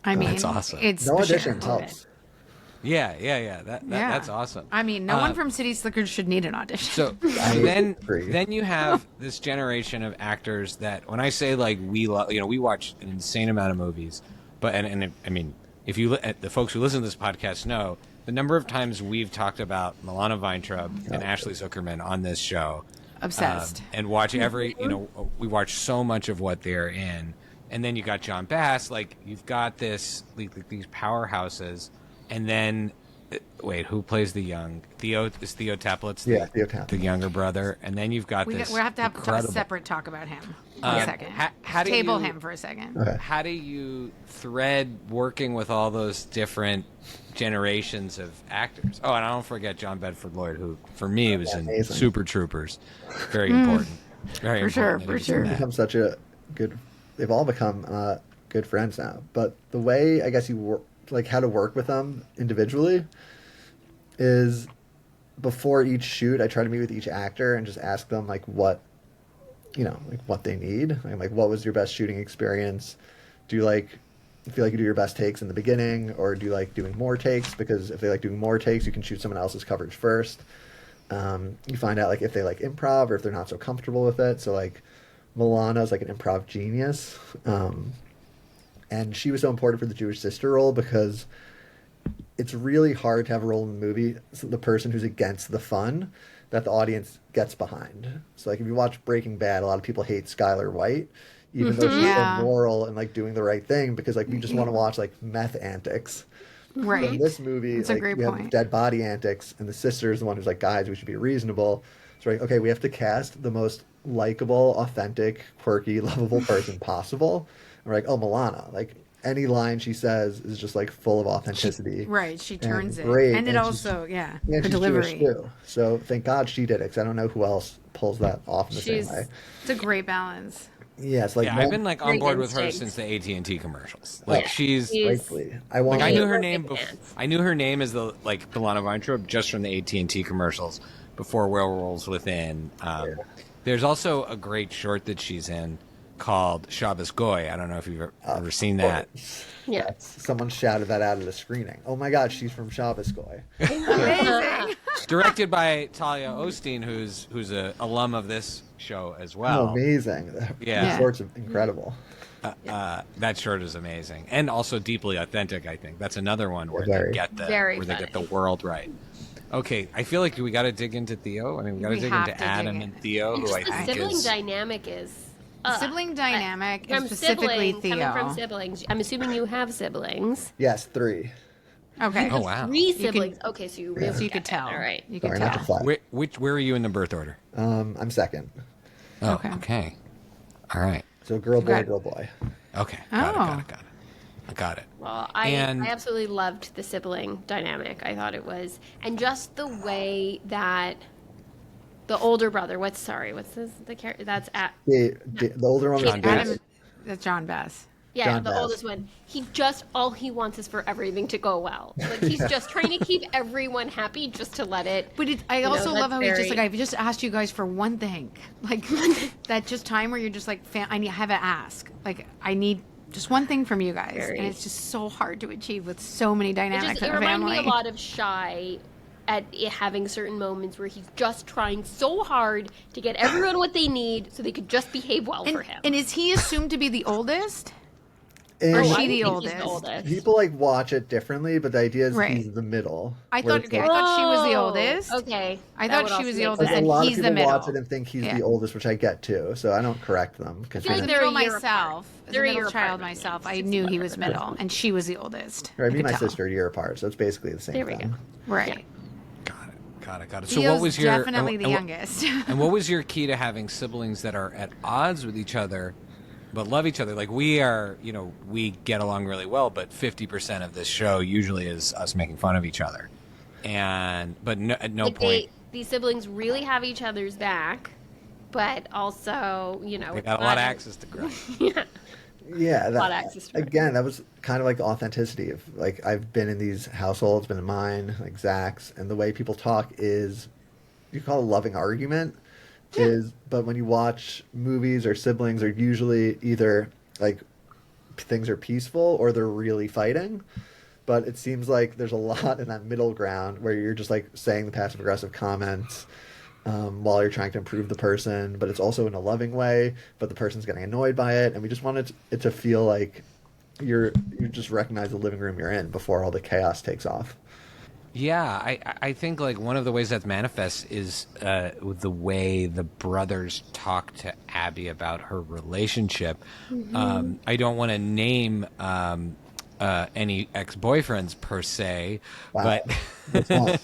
[SPEAKER 3] I mean,
[SPEAKER 1] That's awesome.
[SPEAKER 3] It's
[SPEAKER 2] No
[SPEAKER 3] for
[SPEAKER 2] audition
[SPEAKER 3] sure.
[SPEAKER 2] helps.
[SPEAKER 1] Yeah. That's awesome.
[SPEAKER 3] I mean, no one from City Slickers should need an audition.
[SPEAKER 1] So then you have this generation of actors that, when I say like we watch an insane amount of movies, but I mean, if you the folks who listen to this podcast know the number of times we've talked about Milana Weintraub and Ashley Zuckerman on this show,
[SPEAKER 3] Obsessed.
[SPEAKER 1] and watch we watch so much of what they're in, and then you got John Bass, like you've got these powerhouses. And then, wait, who plays the young? Theo Taplitz?
[SPEAKER 2] Yeah, Theo Taplitz.
[SPEAKER 1] The younger brother. And then you've got
[SPEAKER 3] we
[SPEAKER 1] this.
[SPEAKER 3] We have to have a
[SPEAKER 1] incredible...
[SPEAKER 3] separate talk about him for a second.
[SPEAKER 1] How do
[SPEAKER 3] Table
[SPEAKER 1] you,
[SPEAKER 3] him for a second.
[SPEAKER 2] Okay.
[SPEAKER 1] How do you thread working with all those different generations of actors? Oh, and I don't forget John Bedford Lloyd, who for me was in
[SPEAKER 2] amazing.
[SPEAKER 1] Super Troopers. Very important. Very
[SPEAKER 3] For
[SPEAKER 1] important.
[SPEAKER 3] sure, for sure.
[SPEAKER 2] Become such a good. They've all become good friends now. But the way I guess you work, like how to work with them individually, is before each shoot, I try to meet with each actor and just ask them like what they need. Like what was your best shooting experience? Do you feel like you do your best takes in the beginning, or do you like doing more takes? Because if they like doing more takes, you can shoot someone else's coverage first. You find out like if they like improv or if they're not so comfortable with it. So like Milana's like an improv genius. And she was so important for the Jewish sister role because it's really hard to have a role in the movie, so the person who's against the fun that the audience gets behind. So like if you watch Breaking Bad, a lot of people hate Skylar White, even though she's so moral and like doing the right thing, because like we just want to watch like meth antics.
[SPEAKER 3] Right.
[SPEAKER 2] In this movie,
[SPEAKER 3] That's a great
[SPEAKER 2] we have
[SPEAKER 3] point.
[SPEAKER 2] dead body antics, and the sister is the one who's like, guys, we should be reasonable. So like, okay, we have to cast the most likable, authentic, quirky, lovable person possible. And we're like, oh, Milana, like any line she says is just like full of authenticity.
[SPEAKER 3] Right. She turns it.
[SPEAKER 2] great,
[SPEAKER 3] And it
[SPEAKER 2] and
[SPEAKER 3] also,
[SPEAKER 2] and
[SPEAKER 3] her
[SPEAKER 2] she's
[SPEAKER 3] delivery.
[SPEAKER 2] Jewish too. So thank God she did it, because I don't know who else pulls that off in the same way.
[SPEAKER 3] It's a great balance.
[SPEAKER 2] Yeah, it's like
[SPEAKER 1] I've been like on
[SPEAKER 4] Great
[SPEAKER 1] board with her
[SPEAKER 4] instinct.
[SPEAKER 1] since the AT&T commercials. Like she's
[SPEAKER 2] rightfully. I want
[SPEAKER 1] like I knew her
[SPEAKER 4] Perfect
[SPEAKER 1] name.
[SPEAKER 4] dance.
[SPEAKER 1] I knew her name as the Milana Weintraub just from the AT&T commercials before Werewolves Within. There's also a great short that she's in called Shabbos Goy. I don't know if you've ever seen that.
[SPEAKER 4] Yeah.
[SPEAKER 2] Someone shouted that out at a screening. Oh my God, she's from Shabbos Goy.
[SPEAKER 3] Amazing.
[SPEAKER 1] It's directed by Talia Osteen, who's a alum of this show as well.
[SPEAKER 2] Oh, amazing.
[SPEAKER 1] Yeah.
[SPEAKER 2] The short's incredible.
[SPEAKER 1] That short is amazing and also deeply authentic. I think that's another one where
[SPEAKER 2] Very.
[SPEAKER 1] they get
[SPEAKER 4] Very
[SPEAKER 1] they get the
[SPEAKER 4] funny.
[SPEAKER 1] world right. Okay, I feel like we got to dig into Theo. I mean, we got to
[SPEAKER 3] We
[SPEAKER 1] dig
[SPEAKER 3] have
[SPEAKER 1] into
[SPEAKER 3] to dig
[SPEAKER 1] Adam
[SPEAKER 3] in.
[SPEAKER 1] and Theo, who
[SPEAKER 4] Just
[SPEAKER 1] I
[SPEAKER 4] the
[SPEAKER 1] think
[SPEAKER 4] sibling
[SPEAKER 1] is
[SPEAKER 4] dynamic is
[SPEAKER 3] Sibling dynamic, and
[SPEAKER 4] from
[SPEAKER 3] specifically
[SPEAKER 4] siblings,
[SPEAKER 3] Theo.
[SPEAKER 4] coming from siblings. I'm assuming you have siblings.
[SPEAKER 2] Yes, 3.
[SPEAKER 3] Okay.
[SPEAKER 1] Oh wow.
[SPEAKER 4] 3 siblings. Okay, so you really
[SPEAKER 3] So you
[SPEAKER 4] get
[SPEAKER 3] could
[SPEAKER 4] it.
[SPEAKER 3] tell.
[SPEAKER 4] All right.
[SPEAKER 3] You could
[SPEAKER 2] Sorry, not the
[SPEAKER 3] tell.
[SPEAKER 2] 5.
[SPEAKER 1] Where are you in the birth order?
[SPEAKER 2] I'm second.
[SPEAKER 1] Oh,
[SPEAKER 3] Okay.
[SPEAKER 1] okay. All right.
[SPEAKER 2] So girl, boy,
[SPEAKER 3] Got-
[SPEAKER 2] girl, boy.
[SPEAKER 1] Okay.
[SPEAKER 3] Oh.
[SPEAKER 1] Got it. I got it.
[SPEAKER 4] Well, I
[SPEAKER 1] And-
[SPEAKER 4] absolutely loved the sibling dynamic. I thought it was, and just the way that the older brother. What's the character? That's at
[SPEAKER 2] The older one was
[SPEAKER 1] John Bass.
[SPEAKER 3] Adam, that's John Bass.
[SPEAKER 4] yeah,
[SPEAKER 2] John
[SPEAKER 4] the
[SPEAKER 2] Bass.
[SPEAKER 4] oldest one. He just all he wants is for everything to go well. Like he's just trying to keep everyone happy, just to let it.
[SPEAKER 3] But I
[SPEAKER 4] know,
[SPEAKER 3] also love
[SPEAKER 4] that's
[SPEAKER 3] how he's just
[SPEAKER 4] very-
[SPEAKER 3] like, I've just asked you guys for one thing. Like, that just time where you're just like, I have to ask. Like, I need just one thing from you guys.
[SPEAKER 4] Very.
[SPEAKER 3] And it's just so hard to achieve with so many dynamics
[SPEAKER 4] It
[SPEAKER 3] in a
[SPEAKER 4] reminded
[SPEAKER 3] family.
[SPEAKER 4] me a lot of Shai at it having certain moments where he's just trying so hard to get everyone what they need so they could just behave well for him.
[SPEAKER 3] And is he assumed to be the oldest?
[SPEAKER 2] And
[SPEAKER 3] Or
[SPEAKER 4] I
[SPEAKER 3] she
[SPEAKER 4] think
[SPEAKER 3] the
[SPEAKER 4] he's
[SPEAKER 3] oldest?
[SPEAKER 4] oldest.
[SPEAKER 2] people like watch it differently, but the idea is
[SPEAKER 3] Right.
[SPEAKER 2] he's the middle.
[SPEAKER 3] I
[SPEAKER 2] where
[SPEAKER 3] thought,
[SPEAKER 2] it's
[SPEAKER 3] okay, I
[SPEAKER 2] like-
[SPEAKER 3] thought she was the
[SPEAKER 4] Oh,
[SPEAKER 3] oldest.
[SPEAKER 4] Okay.
[SPEAKER 3] I
[SPEAKER 4] That
[SPEAKER 3] thought
[SPEAKER 4] would
[SPEAKER 3] she
[SPEAKER 4] also
[SPEAKER 3] was the
[SPEAKER 4] make
[SPEAKER 3] oldest,
[SPEAKER 2] like,
[SPEAKER 3] and
[SPEAKER 2] a lot
[SPEAKER 3] he's
[SPEAKER 2] of
[SPEAKER 3] the
[SPEAKER 2] people watch
[SPEAKER 3] middle.
[SPEAKER 2] it and think he's
[SPEAKER 3] Yeah.
[SPEAKER 2] the oldest, which I get too. So I don't correct them.
[SPEAKER 4] I
[SPEAKER 2] Because
[SPEAKER 4] feel like
[SPEAKER 3] As a
[SPEAKER 4] they're
[SPEAKER 3] girl
[SPEAKER 4] a year
[SPEAKER 3] myself,
[SPEAKER 4] apart.
[SPEAKER 3] as
[SPEAKER 4] They're
[SPEAKER 3] a
[SPEAKER 4] a
[SPEAKER 3] middle
[SPEAKER 4] year
[SPEAKER 3] child
[SPEAKER 4] apart,
[SPEAKER 3] myself,
[SPEAKER 4] maybe.
[SPEAKER 3] I knew he was middle, and she was the oldest.
[SPEAKER 2] me
[SPEAKER 3] I
[SPEAKER 2] and
[SPEAKER 3] could
[SPEAKER 2] my
[SPEAKER 3] tell.
[SPEAKER 2] sister are a year apart, so it's basically the same
[SPEAKER 4] There we
[SPEAKER 2] thing.
[SPEAKER 4] go.
[SPEAKER 3] Right.
[SPEAKER 1] Got it. So
[SPEAKER 3] Theo's
[SPEAKER 1] what was your
[SPEAKER 3] definitely the
[SPEAKER 1] and
[SPEAKER 3] youngest.
[SPEAKER 1] and what was your key to having siblings that are at odds with each other but love each other? Like we are, we get along really well, but 50% of this show usually is us making fun of each other. But at no
[SPEAKER 4] Like
[SPEAKER 1] point
[SPEAKER 4] these siblings really have each other's back, but also,
[SPEAKER 1] they got a lot of axes to grind.
[SPEAKER 4] Yeah.
[SPEAKER 2] Yeah,
[SPEAKER 4] lot of access to it.
[SPEAKER 2] again, that was kind of like the authenticity of like I've been in these households, been in mine, like Zach's, and the way people talk is you call it a loving argument, but when you watch movies or siblings, are usually either like things are peaceful or they're really fighting. But it seems like there's a lot in that middle ground where you're just like saying the passive aggressive comments while you're trying to improve the person, but it's also in a loving way, but the person's getting annoyed by it. And we just wanted it to feel like you just recognize the living room you're in before all the chaos takes off.
[SPEAKER 1] Yeah, I think like one of the ways that manifests is with the way the brothers talk to Abby about her relationship. I don't want to name any ex-boyfriends per se,
[SPEAKER 2] Wow.
[SPEAKER 1] but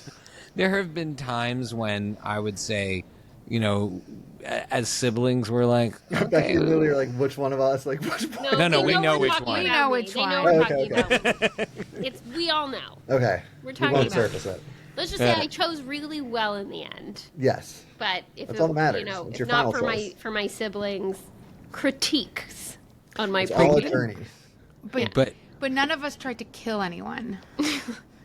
[SPEAKER 1] there have been times when I would say, you know, as siblings, we're like,
[SPEAKER 2] Becky and Lily are like, which one of us? Like, which one?
[SPEAKER 1] No,
[SPEAKER 4] they
[SPEAKER 1] we know
[SPEAKER 4] we're
[SPEAKER 1] which
[SPEAKER 4] talking
[SPEAKER 1] one.
[SPEAKER 4] about
[SPEAKER 3] We know
[SPEAKER 4] me.
[SPEAKER 3] which
[SPEAKER 4] They know
[SPEAKER 3] one.
[SPEAKER 4] we're
[SPEAKER 2] Okay,
[SPEAKER 4] talking about. It's we all know.
[SPEAKER 2] Okay.
[SPEAKER 4] We're
[SPEAKER 2] We
[SPEAKER 4] talking
[SPEAKER 2] won't
[SPEAKER 4] about.
[SPEAKER 2] surface it.
[SPEAKER 4] Let's just say I chose really well in the end.
[SPEAKER 2] Yes.
[SPEAKER 4] But if
[SPEAKER 2] That's
[SPEAKER 4] it,
[SPEAKER 2] all that matters.
[SPEAKER 4] you know,
[SPEAKER 2] It's
[SPEAKER 4] if
[SPEAKER 2] your
[SPEAKER 4] not
[SPEAKER 2] final choice.
[SPEAKER 4] for my siblings' critiques on my
[SPEAKER 2] It's all
[SPEAKER 4] previous.
[SPEAKER 2] attorneys.
[SPEAKER 1] but
[SPEAKER 3] none of us tried to kill anyone.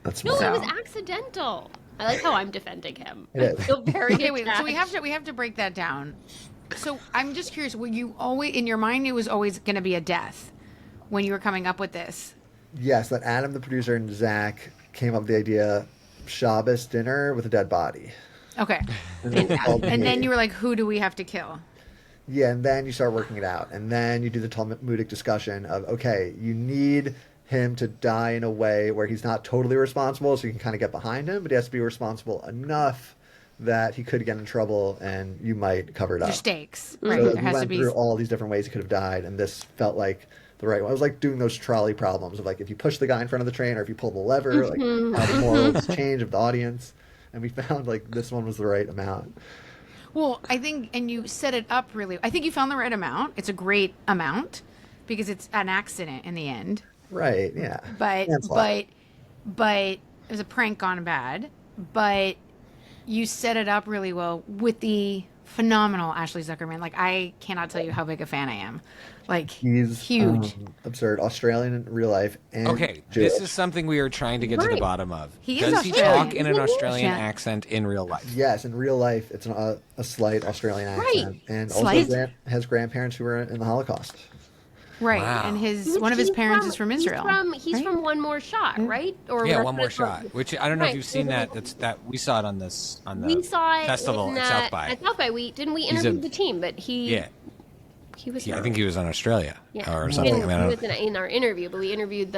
[SPEAKER 2] That's
[SPEAKER 4] No,
[SPEAKER 2] smart.
[SPEAKER 4] it was accidental. I like how I'm defending him.
[SPEAKER 2] It is.
[SPEAKER 4] I feel very
[SPEAKER 3] Okay, wait. So
[SPEAKER 4] attacked.
[SPEAKER 3] we have to break that down. So I'm just curious. Were you always in your mind? It was always going to be a death when you were coming up with this.
[SPEAKER 2] Yes, that Adam, the producer, and Zach came up with the idea Shabbos dinner with a dead body.
[SPEAKER 3] Okay.
[SPEAKER 2] And, then it's called
[SPEAKER 3] And then
[SPEAKER 2] Mead.
[SPEAKER 3] you were like, "Who do we have to kill?"
[SPEAKER 2] Yeah, and then you start working it out. And then you do the Talmudic discussion of, okay, you need him to die in a way where he's not totally responsible, so you can kind of get behind him, but he has to be responsible enough that he could get in trouble and you might cover it up.
[SPEAKER 3] Your stakes,
[SPEAKER 2] So
[SPEAKER 3] right?
[SPEAKER 2] we
[SPEAKER 3] There has to
[SPEAKER 2] went
[SPEAKER 3] be.
[SPEAKER 2] through all these different ways he could have died, and this felt like the right one. It was like doing those trolley problems of like if you push the guy in front of the train or if you pull the lever, like how the morals change of the audience. And we found like this one was the right amount.
[SPEAKER 3] Well, I think, and you set it up really. I think you found the right amount. It's a great amount because it's an accident in the end.
[SPEAKER 2] Right, yeah.
[SPEAKER 3] But
[SPEAKER 2] Manslaughter.
[SPEAKER 3] but it was a prank gone bad. But you set it up really well with the phenomenal Ashley Zuckerman. Like I cannot tell you how big a fan I am. Like
[SPEAKER 2] He's
[SPEAKER 3] huge.
[SPEAKER 2] absurd. Australian in real life and
[SPEAKER 1] Okay,
[SPEAKER 2] Jewish.
[SPEAKER 1] this is something we are trying to get to the
[SPEAKER 4] Right.
[SPEAKER 1] bottom of.
[SPEAKER 3] He is
[SPEAKER 1] Does he
[SPEAKER 3] Australian.
[SPEAKER 1] talk in an Australian
[SPEAKER 3] Yeah.
[SPEAKER 1] accent in real life?
[SPEAKER 2] Yes, in real life, it's a slight Australian
[SPEAKER 4] Right.
[SPEAKER 2] accent, and
[SPEAKER 3] Slight?
[SPEAKER 2] also has grandparents who were in the Holocaust.
[SPEAKER 3] Right.
[SPEAKER 1] Wow.
[SPEAKER 3] And
[SPEAKER 4] Which
[SPEAKER 3] one of his
[SPEAKER 4] he's
[SPEAKER 3] parents is from Israel.
[SPEAKER 4] He's
[SPEAKER 3] right?
[SPEAKER 4] from One More Shot, right? Or
[SPEAKER 1] Yeah,
[SPEAKER 4] that's
[SPEAKER 1] one
[SPEAKER 4] what
[SPEAKER 1] more
[SPEAKER 4] it's called.
[SPEAKER 1] shot. Which I don't know if
[SPEAKER 4] Right.
[SPEAKER 1] you've seen that. That we saw it on the
[SPEAKER 4] We saw it
[SPEAKER 1] festival
[SPEAKER 4] in,
[SPEAKER 1] at South by.
[SPEAKER 4] At South by, we
[SPEAKER 1] He's
[SPEAKER 4] interview
[SPEAKER 1] a-
[SPEAKER 4] the team, but he
[SPEAKER 1] Yeah,
[SPEAKER 4] was.
[SPEAKER 1] I think he was on Australia or
[SPEAKER 4] He
[SPEAKER 1] something.
[SPEAKER 4] didn't-
[SPEAKER 1] I mean, I
[SPEAKER 4] he
[SPEAKER 1] don't-
[SPEAKER 4] was in our interview, but we interviewed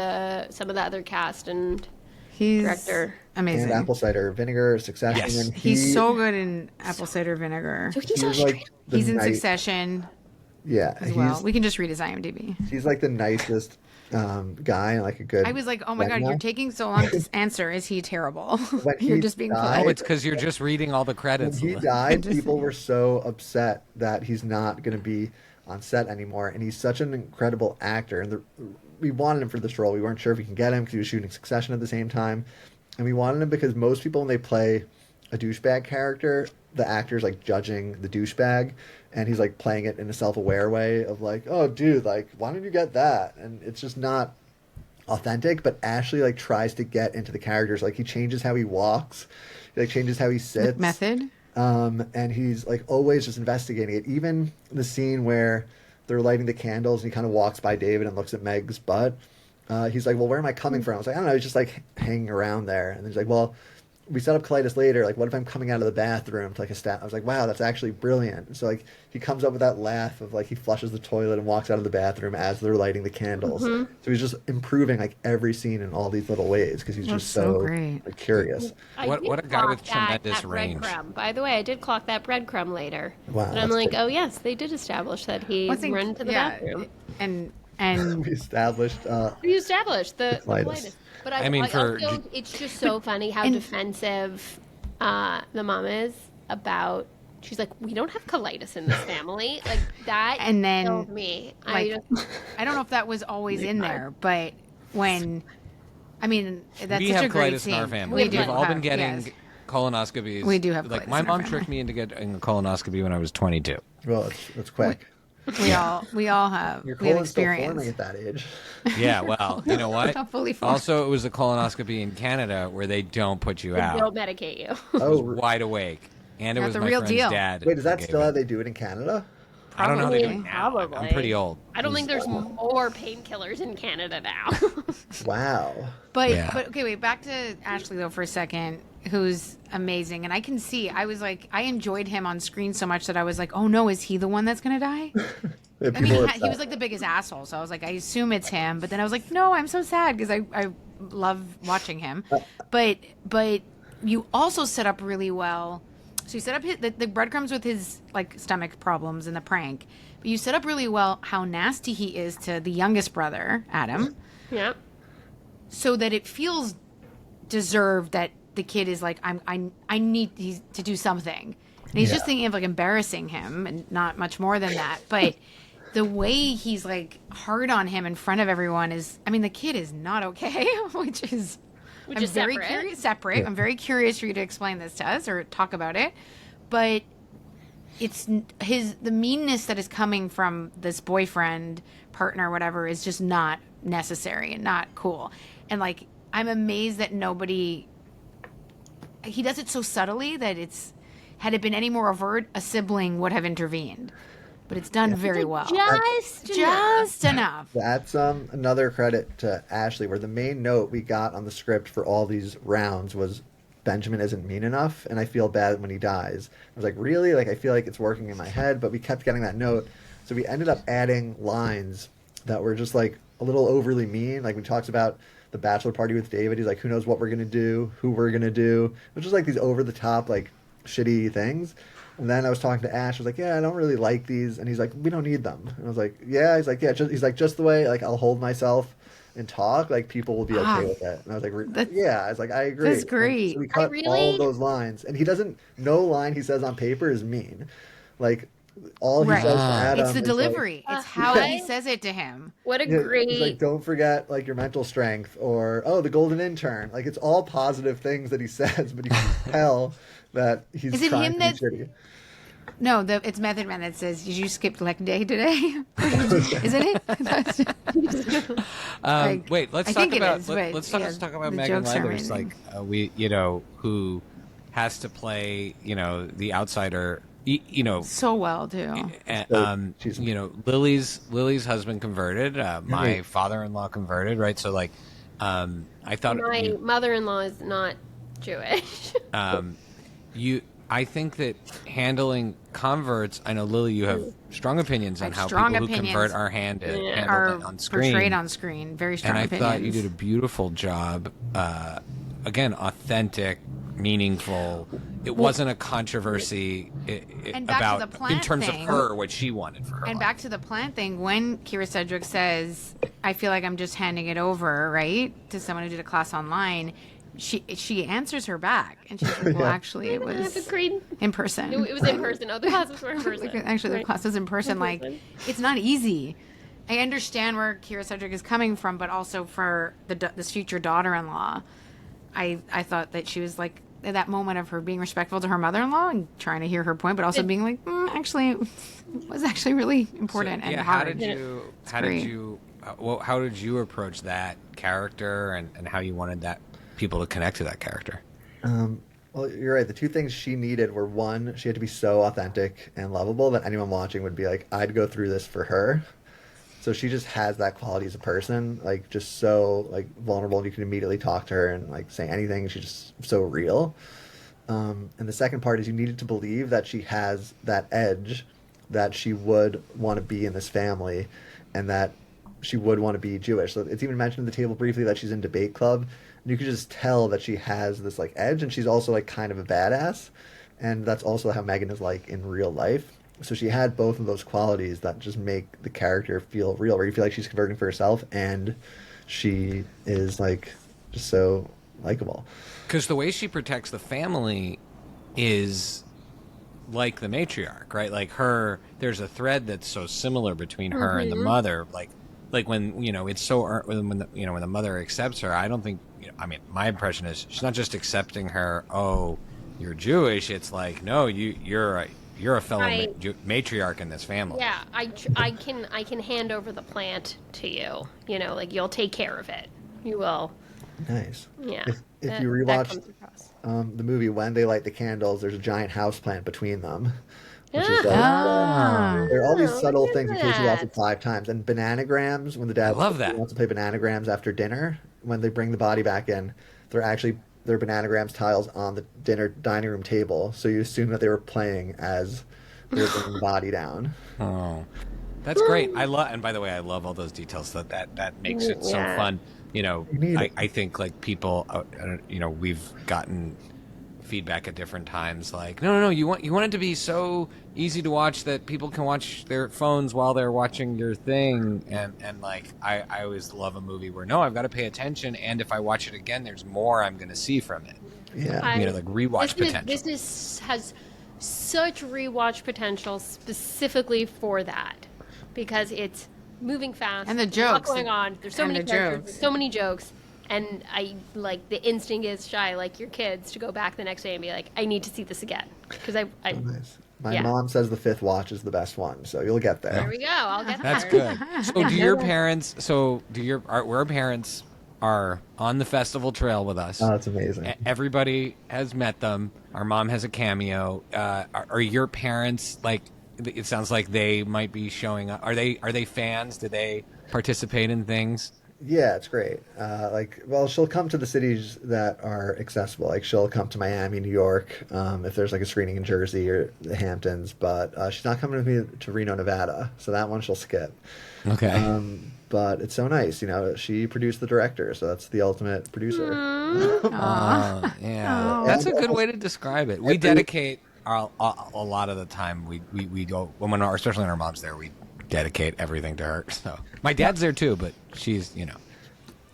[SPEAKER 4] some of the other cast and
[SPEAKER 3] He's
[SPEAKER 4] director.
[SPEAKER 3] amazing.
[SPEAKER 2] And apple cider vinegar, Succession.
[SPEAKER 1] Yes.
[SPEAKER 2] And
[SPEAKER 3] He's so good in apple cider vinegar.
[SPEAKER 4] So he's
[SPEAKER 2] He's
[SPEAKER 4] Australian.
[SPEAKER 2] like the
[SPEAKER 3] He's in
[SPEAKER 2] nice-
[SPEAKER 3] Succession
[SPEAKER 2] Yeah,
[SPEAKER 3] as well. We can just read his IMDb.
[SPEAKER 2] he's like the nicest guy and like a good.
[SPEAKER 3] I was like, oh my God,
[SPEAKER 2] Venmo.
[SPEAKER 3] you're taking so long to answer. Is he terrible?
[SPEAKER 2] When
[SPEAKER 3] You're
[SPEAKER 2] he
[SPEAKER 3] just being
[SPEAKER 2] died-
[SPEAKER 1] Oh,
[SPEAKER 3] polite.
[SPEAKER 1] it's because you're just reading all the
[SPEAKER 2] When
[SPEAKER 1] credits.
[SPEAKER 2] he died, people were so upset that he's not going to be on set anymore, and he's such an incredible actor. And we wanted him for this role. We weren't sure if we can get him because he was shooting Succession at the same time, and we wanted him because most people when they play a douchebag character, the actor's like judging the douchebag, and he's like playing it in a self-aware way of like, oh dude, like why don't you get that? And it's just not authentic. But Ashley like tries to get into the characters. Like he changes how he walks, he like changes how he sits.
[SPEAKER 3] Method.
[SPEAKER 2] And he's like always just investigating it. Even the scene where they're lighting the candles and he kind of walks by David and looks at Meg's butt. He's like, well, where am I coming from? I was like, I don't know. He's just like hanging around there. And he's like, well, we set up colitis later. Like, what if I'm coming out of the bathroom to like a stat? I was like, wow, that's actually brilliant. So like he comes up with that laugh of like he flushes the toilet and walks out of the bathroom as they're lighting the candles. So he's just improving like every scene in all these little ways because he's just
[SPEAKER 3] so
[SPEAKER 2] so
[SPEAKER 3] great.
[SPEAKER 2] like, curious.
[SPEAKER 4] I
[SPEAKER 1] What-
[SPEAKER 4] did
[SPEAKER 1] what a guy with
[SPEAKER 4] clock
[SPEAKER 1] tremendous
[SPEAKER 4] that
[SPEAKER 1] range.
[SPEAKER 4] breadcrumb. By the way, I did clock that breadcrumb later.
[SPEAKER 2] Wow,
[SPEAKER 4] And I'm
[SPEAKER 2] that's
[SPEAKER 4] like,
[SPEAKER 2] great.
[SPEAKER 4] oh yes, they did establish that he
[SPEAKER 3] Well, I think-
[SPEAKER 4] ran to the
[SPEAKER 3] yeah,
[SPEAKER 4] bathroom.
[SPEAKER 3] And
[SPEAKER 2] We established.
[SPEAKER 4] We established the
[SPEAKER 2] colitis.
[SPEAKER 4] colitis. But
[SPEAKER 1] I mean,
[SPEAKER 4] also, it's just so funny how defensive the mom is about. She's like, we don't have colitis in this family. Like that
[SPEAKER 3] And then,
[SPEAKER 4] killed me.
[SPEAKER 3] like,
[SPEAKER 4] just,
[SPEAKER 3] I don't know if that was always in there, but when, I mean, that's
[SPEAKER 1] we
[SPEAKER 3] such
[SPEAKER 1] have
[SPEAKER 3] a great
[SPEAKER 1] colitis
[SPEAKER 3] scene.
[SPEAKER 1] in our family.
[SPEAKER 3] We do
[SPEAKER 1] We've all been
[SPEAKER 3] have-
[SPEAKER 1] getting
[SPEAKER 3] yes.
[SPEAKER 1] colonoscopies.
[SPEAKER 3] We do have
[SPEAKER 1] Like
[SPEAKER 3] colitis
[SPEAKER 1] my
[SPEAKER 3] in our
[SPEAKER 1] mom
[SPEAKER 3] family.
[SPEAKER 1] tricked me into getting a colonoscopy when I was 22.
[SPEAKER 2] Well, it's quick.
[SPEAKER 3] We all have.
[SPEAKER 2] Your
[SPEAKER 3] We have
[SPEAKER 2] colon's still forming
[SPEAKER 3] experience.
[SPEAKER 2] at that age.
[SPEAKER 1] Yeah, well, you know what?
[SPEAKER 3] Not fully formed.
[SPEAKER 1] Also, it was a colonoscopy in Canada where they don't put you out.
[SPEAKER 4] don't medicate you.
[SPEAKER 1] I was
[SPEAKER 2] Oh,
[SPEAKER 1] wide awake. And it
[SPEAKER 3] Got
[SPEAKER 1] was
[SPEAKER 3] the
[SPEAKER 1] my
[SPEAKER 3] real
[SPEAKER 1] friend's
[SPEAKER 3] deal.
[SPEAKER 1] dad.
[SPEAKER 2] Wait, is that
[SPEAKER 1] who
[SPEAKER 2] still
[SPEAKER 1] gave
[SPEAKER 2] how
[SPEAKER 1] it.
[SPEAKER 2] they do it in Canada?
[SPEAKER 1] I don't know how they do it
[SPEAKER 4] Probably.
[SPEAKER 1] now. I'm
[SPEAKER 4] Probably.
[SPEAKER 1] pretty old.
[SPEAKER 4] I don't think there's more painkillers in Canada now.
[SPEAKER 2] Wow.
[SPEAKER 3] But
[SPEAKER 1] Yeah.
[SPEAKER 3] but okay, wait, back to Ashley though for a second, who's amazing. And I can see, I was like, I enjoyed him on screen so much that I was like, oh no, is he the one that's gonna die?
[SPEAKER 2] Yeah,
[SPEAKER 3] I mean,
[SPEAKER 2] people are
[SPEAKER 3] he was like the biggest asshole, so I was like, I assume it's him. But then I was like, no, I'm so sad because I love watching him. But you also set up really well. So you set up the breadcrumbs with his like stomach problems and the prank. But you set up really well how nasty he is to the youngest brother, Adam,
[SPEAKER 4] Yeah.
[SPEAKER 3] so that it feels deserved that the kid is like, I need to do something. And he's just thinking of like embarrassing him and not much more than that. But the way he's like hard on him in front of everyone is, I mean, the kid is not okay, which is very
[SPEAKER 4] separate.
[SPEAKER 3] curious. Separate.
[SPEAKER 2] Yeah.
[SPEAKER 3] I'm very curious for you to explain this to us or talk about it. But it's the meanness that is coming from this boyfriend, partner, whatever, is just not necessary and not cool. And like, I'm amazed that he does it so subtly that had it been any more overt, a sibling would have intervened. But it's done very well. Just enough.
[SPEAKER 2] That's another credit to Ashley, where the main note we got on the script for all these rounds was Benjamin isn't mean enough, and I feel bad when he dies. I was like, really? Like, I feel like it's working in my head, but we kept getting that note. So we ended up adding lines that were just like a little overly mean. Like, when he talks about the bachelor party with David, he's like, who knows what we're going to do, who we're going to do. It was just like these over-the-top, like, shitty things. And then I was talking to Ash. I was like, yeah, I don't really like these. And he's like, we don't need them. And I was like, yeah. He's like, yeah. Just the way, like, I'll hold myself and talk, like, people will be okay with it. And I was like, yeah. I was like, I agree.
[SPEAKER 3] That's great.
[SPEAKER 2] And so we cut all of those lines. And no line he says on paper is mean. Like, all he says to Adam
[SPEAKER 3] it's the
[SPEAKER 2] is
[SPEAKER 3] delivery.
[SPEAKER 4] like,
[SPEAKER 3] it's how he says it to him.
[SPEAKER 4] What a
[SPEAKER 2] yeah,
[SPEAKER 4] great.
[SPEAKER 2] he's like, don't forget, like, your mental strength, or, oh, the golden intern. Like, it's all positive things that he says, but you can tell that he's
[SPEAKER 3] Is it
[SPEAKER 2] trying
[SPEAKER 3] him
[SPEAKER 2] to be shitty.
[SPEAKER 3] No, it's Method Man that says, "Did you skip leg day today?" Isn't it?
[SPEAKER 1] Wait, let's
[SPEAKER 3] I
[SPEAKER 1] talk
[SPEAKER 3] think it
[SPEAKER 1] about
[SPEAKER 3] is, but,
[SPEAKER 1] let's
[SPEAKER 3] yeah,
[SPEAKER 1] talk about
[SPEAKER 3] the
[SPEAKER 1] Megan
[SPEAKER 3] jokes are
[SPEAKER 1] Leathers,
[SPEAKER 3] amazing.
[SPEAKER 1] like who has to play the outsider,
[SPEAKER 3] So well too.
[SPEAKER 2] She's-
[SPEAKER 1] Lily's husband converted, my father-in-law converted, right? So like, I thought
[SPEAKER 4] My mother-in-law is not Jewish.
[SPEAKER 1] I think that handling converts, I know, Lily, you have strong opinions on
[SPEAKER 3] I have
[SPEAKER 1] how
[SPEAKER 3] strong
[SPEAKER 1] people who
[SPEAKER 3] opinions.
[SPEAKER 1] convert are handled
[SPEAKER 3] Are
[SPEAKER 1] on screen.
[SPEAKER 3] portrayed on screen. Very strong
[SPEAKER 1] And I
[SPEAKER 3] opinions.
[SPEAKER 1] thought you did a beautiful job. Again, authentic, meaningful. It wasn't a controversy
[SPEAKER 3] And back to
[SPEAKER 1] about
[SPEAKER 3] the plant
[SPEAKER 1] in terms
[SPEAKER 3] thing.
[SPEAKER 1] of her, what she wanted for her
[SPEAKER 3] And
[SPEAKER 1] life.
[SPEAKER 3] back to the plant thing, when Kira Sedgwick says, "I feel like I'm just handing it over," right, to someone who did a class online, she answers her back, and she's like, "Well, actually, it was
[SPEAKER 4] Agreed.
[SPEAKER 3] in person.
[SPEAKER 4] It was in person. Oh, the classes were in person.
[SPEAKER 3] Actually, the
[SPEAKER 4] Right.
[SPEAKER 3] class was in person. Like, it's not easy. I understand where Kira Sedgwick is coming from, but also for this future daughter-in-law, I thought that she was like, at that moment of her being respectful to her mother-in-law and trying to hear her point, but also being like, actually, it was actually really important and
[SPEAKER 1] how
[SPEAKER 3] hard.
[SPEAKER 1] how did you approach that character and how you wanted that people to connect to that character?
[SPEAKER 2] Well, you're right. The two things she needed were, one, she had to be so authentic and lovable that anyone watching would be like, I'd go through this for her. So she just has that quality as a person, like, just so, like, vulnerable, and you can immediately talk to her and, like, say anything. She's just so real. And the second part is you needed to believe that she has that edge, that she would want to be in this family, and that she would want to be Jewish. So it's even mentioned at the table briefly that she's in debate club. And you could just tell that she has this, like, edge, and she's also, like, kind of a badass. And that's also how Megan is like in real life. So she had both of those qualities that just make the character feel real, where you feel like she's converting for herself, and she is, like, just so likable.
[SPEAKER 1] Because the way she protects the family is like the matriarch, right? Like there's a thread that's so similar between her and the mother. Like when it's so when the mother accepts her, I don't think I mean, my impression is she's not just accepting her. Oh, you're Jewish. It's like, no, you're a fellow matriarch in this family.
[SPEAKER 4] Yeah, I can hand over the plant to you. Like, you'll take care of it. You will.
[SPEAKER 2] Nice.
[SPEAKER 4] Yeah.
[SPEAKER 2] If you
[SPEAKER 4] that
[SPEAKER 2] rewatch
[SPEAKER 4] comes across.
[SPEAKER 2] the movie When They Light the Candles, there's a giant house plant between them, which is
[SPEAKER 4] Yeah.
[SPEAKER 2] like
[SPEAKER 1] Ah,
[SPEAKER 2] there are all these
[SPEAKER 4] Oh,
[SPEAKER 2] subtle
[SPEAKER 4] look
[SPEAKER 2] things
[SPEAKER 4] at
[SPEAKER 2] in case you watch it
[SPEAKER 4] that.
[SPEAKER 2] 5 times. And bananagrams, when the
[SPEAKER 1] I
[SPEAKER 2] dad
[SPEAKER 1] love that.
[SPEAKER 2] wants to play bananagrams after dinner, when they bring the body back in, they're bananagrams tiles on the dining room table. So you assume that they were playing as they were bringing the body down.
[SPEAKER 1] oh, that's great. I love, and by the way, I love all those details. So that makes it so
[SPEAKER 4] Yeah.
[SPEAKER 1] fun. You know,
[SPEAKER 2] You need it.
[SPEAKER 1] I think like people, you know, we've gotten feedback at different times like no you want it to be so easy to watch that people can watch their phones while they're watching your thing, and like I always love a movie where no, I've got to pay attention, and if I watch it again there's more I'm going to see from it.
[SPEAKER 2] Yeah.
[SPEAKER 1] You know, like rewatch potential.
[SPEAKER 4] This has such rewatch potential specifically for that, because it's moving fast
[SPEAKER 3] And the
[SPEAKER 4] there's a lot
[SPEAKER 3] jokes.
[SPEAKER 4] going on. There's so
[SPEAKER 3] And
[SPEAKER 4] many
[SPEAKER 3] the
[SPEAKER 4] characters,
[SPEAKER 3] jokes.
[SPEAKER 4] there's so many jokes, and I like the instinct is Shy, like your kids, to go back the next day and be like, I need to see this again, because I
[SPEAKER 2] Nice. My
[SPEAKER 4] Yeah.
[SPEAKER 2] mom says the fifth watch is the best one, so you'll get
[SPEAKER 4] there
[SPEAKER 2] there.
[SPEAKER 4] we go. I'll get
[SPEAKER 1] That's
[SPEAKER 4] there.
[SPEAKER 1] good. So do your parents? So do your our parents are on the festival trail with us?
[SPEAKER 2] Oh, that's amazing.
[SPEAKER 1] Everybody has met them. Our mom has a cameo. Are your parents like? It sounds like they might be showing up. Are they fans? Do they participate in things?
[SPEAKER 2] Yeah, it's great. Well, she'll come to the cities that are accessible. Like, she'll come to Miami, New York, if there's like a screening in Jersey or the Hamptons. But she's not coming with me to Reno, Nevada, so that one she'll skip.
[SPEAKER 1] Okay.
[SPEAKER 2] But it's so nice, you know. She produced the director, so that's the ultimate producer.
[SPEAKER 1] Yeah, that's a good way to describe it. We dedicate a lot of the time. We go when especially when our mom's there. We dedicate everything to her. So my dad's there too, but she's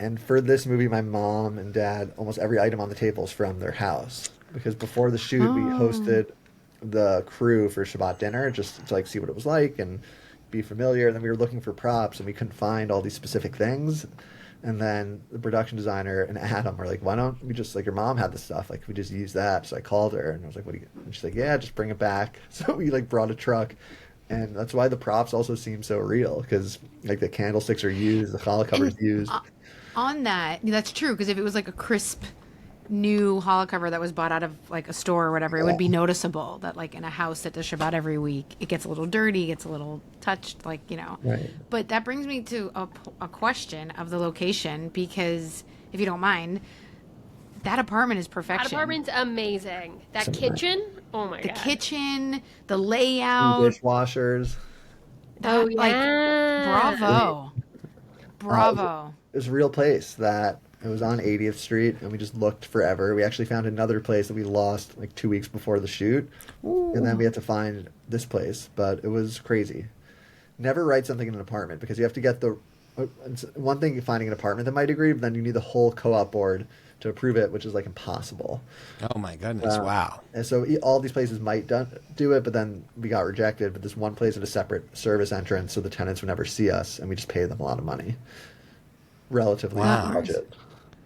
[SPEAKER 2] And for this movie, my mom and dad, almost every item on the table is from their house, because before the shoot, we hosted the crew for Shabbat dinner just to like see what it was like and be familiar. And then we were looking for props, and we couldn't find all these specific things. And then the production designer and Adam were like, "Why don't we just, like, your mom had this stuff, like, we just use that?" So I called her and I was like, "What do you?" And she's like, "Yeah, just bring it back." So we like brought a truck. And that's why the props also seem so real, because like the candlesticks are used, the challah cover is used.
[SPEAKER 3] On that, that's true, because if it was like a crisp new challah cover that was bought out of like a store or whatever, it would be noticeable that like in a house that does Shabbat every week, it gets a little dirty, gets a little touched, like,
[SPEAKER 2] Right.
[SPEAKER 3] But that brings me to a question of the location, because if you don't mind, that apartment is perfection.
[SPEAKER 4] That apartment's amazing. That
[SPEAKER 2] So
[SPEAKER 4] kitchen, oh my
[SPEAKER 3] The
[SPEAKER 4] god.
[SPEAKER 3] kitchen, the
[SPEAKER 2] Two
[SPEAKER 3] layout,
[SPEAKER 2] dishwashers.
[SPEAKER 4] Oh
[SPEAKER 3] like,
[SPEAKER 4] yeah.
[SPEAKER 3] bravo.
[SPEAKER 2] It was a real place that it was on 80th Street, and we just looked forever. We actually found another place that we lost like 2 weeks before the shoot, and then we had to find this place. But it was crazy. Never write something in an apartment, because you have to get it's one thing finding an apartment that might agree, but then you need the whole co-op board to approve it, which is like impossible.
[SPEAKER 1] Oh my goodness! Wow.
[SPEAKER 2] And so all these places might do it, but then we got rejected. But this one place had a separate service entrance, so the tenants would never see us, and we just paid them a lot of money, relatively
[SPEAKER 1] Wow.
[SPEAKER 2] budget.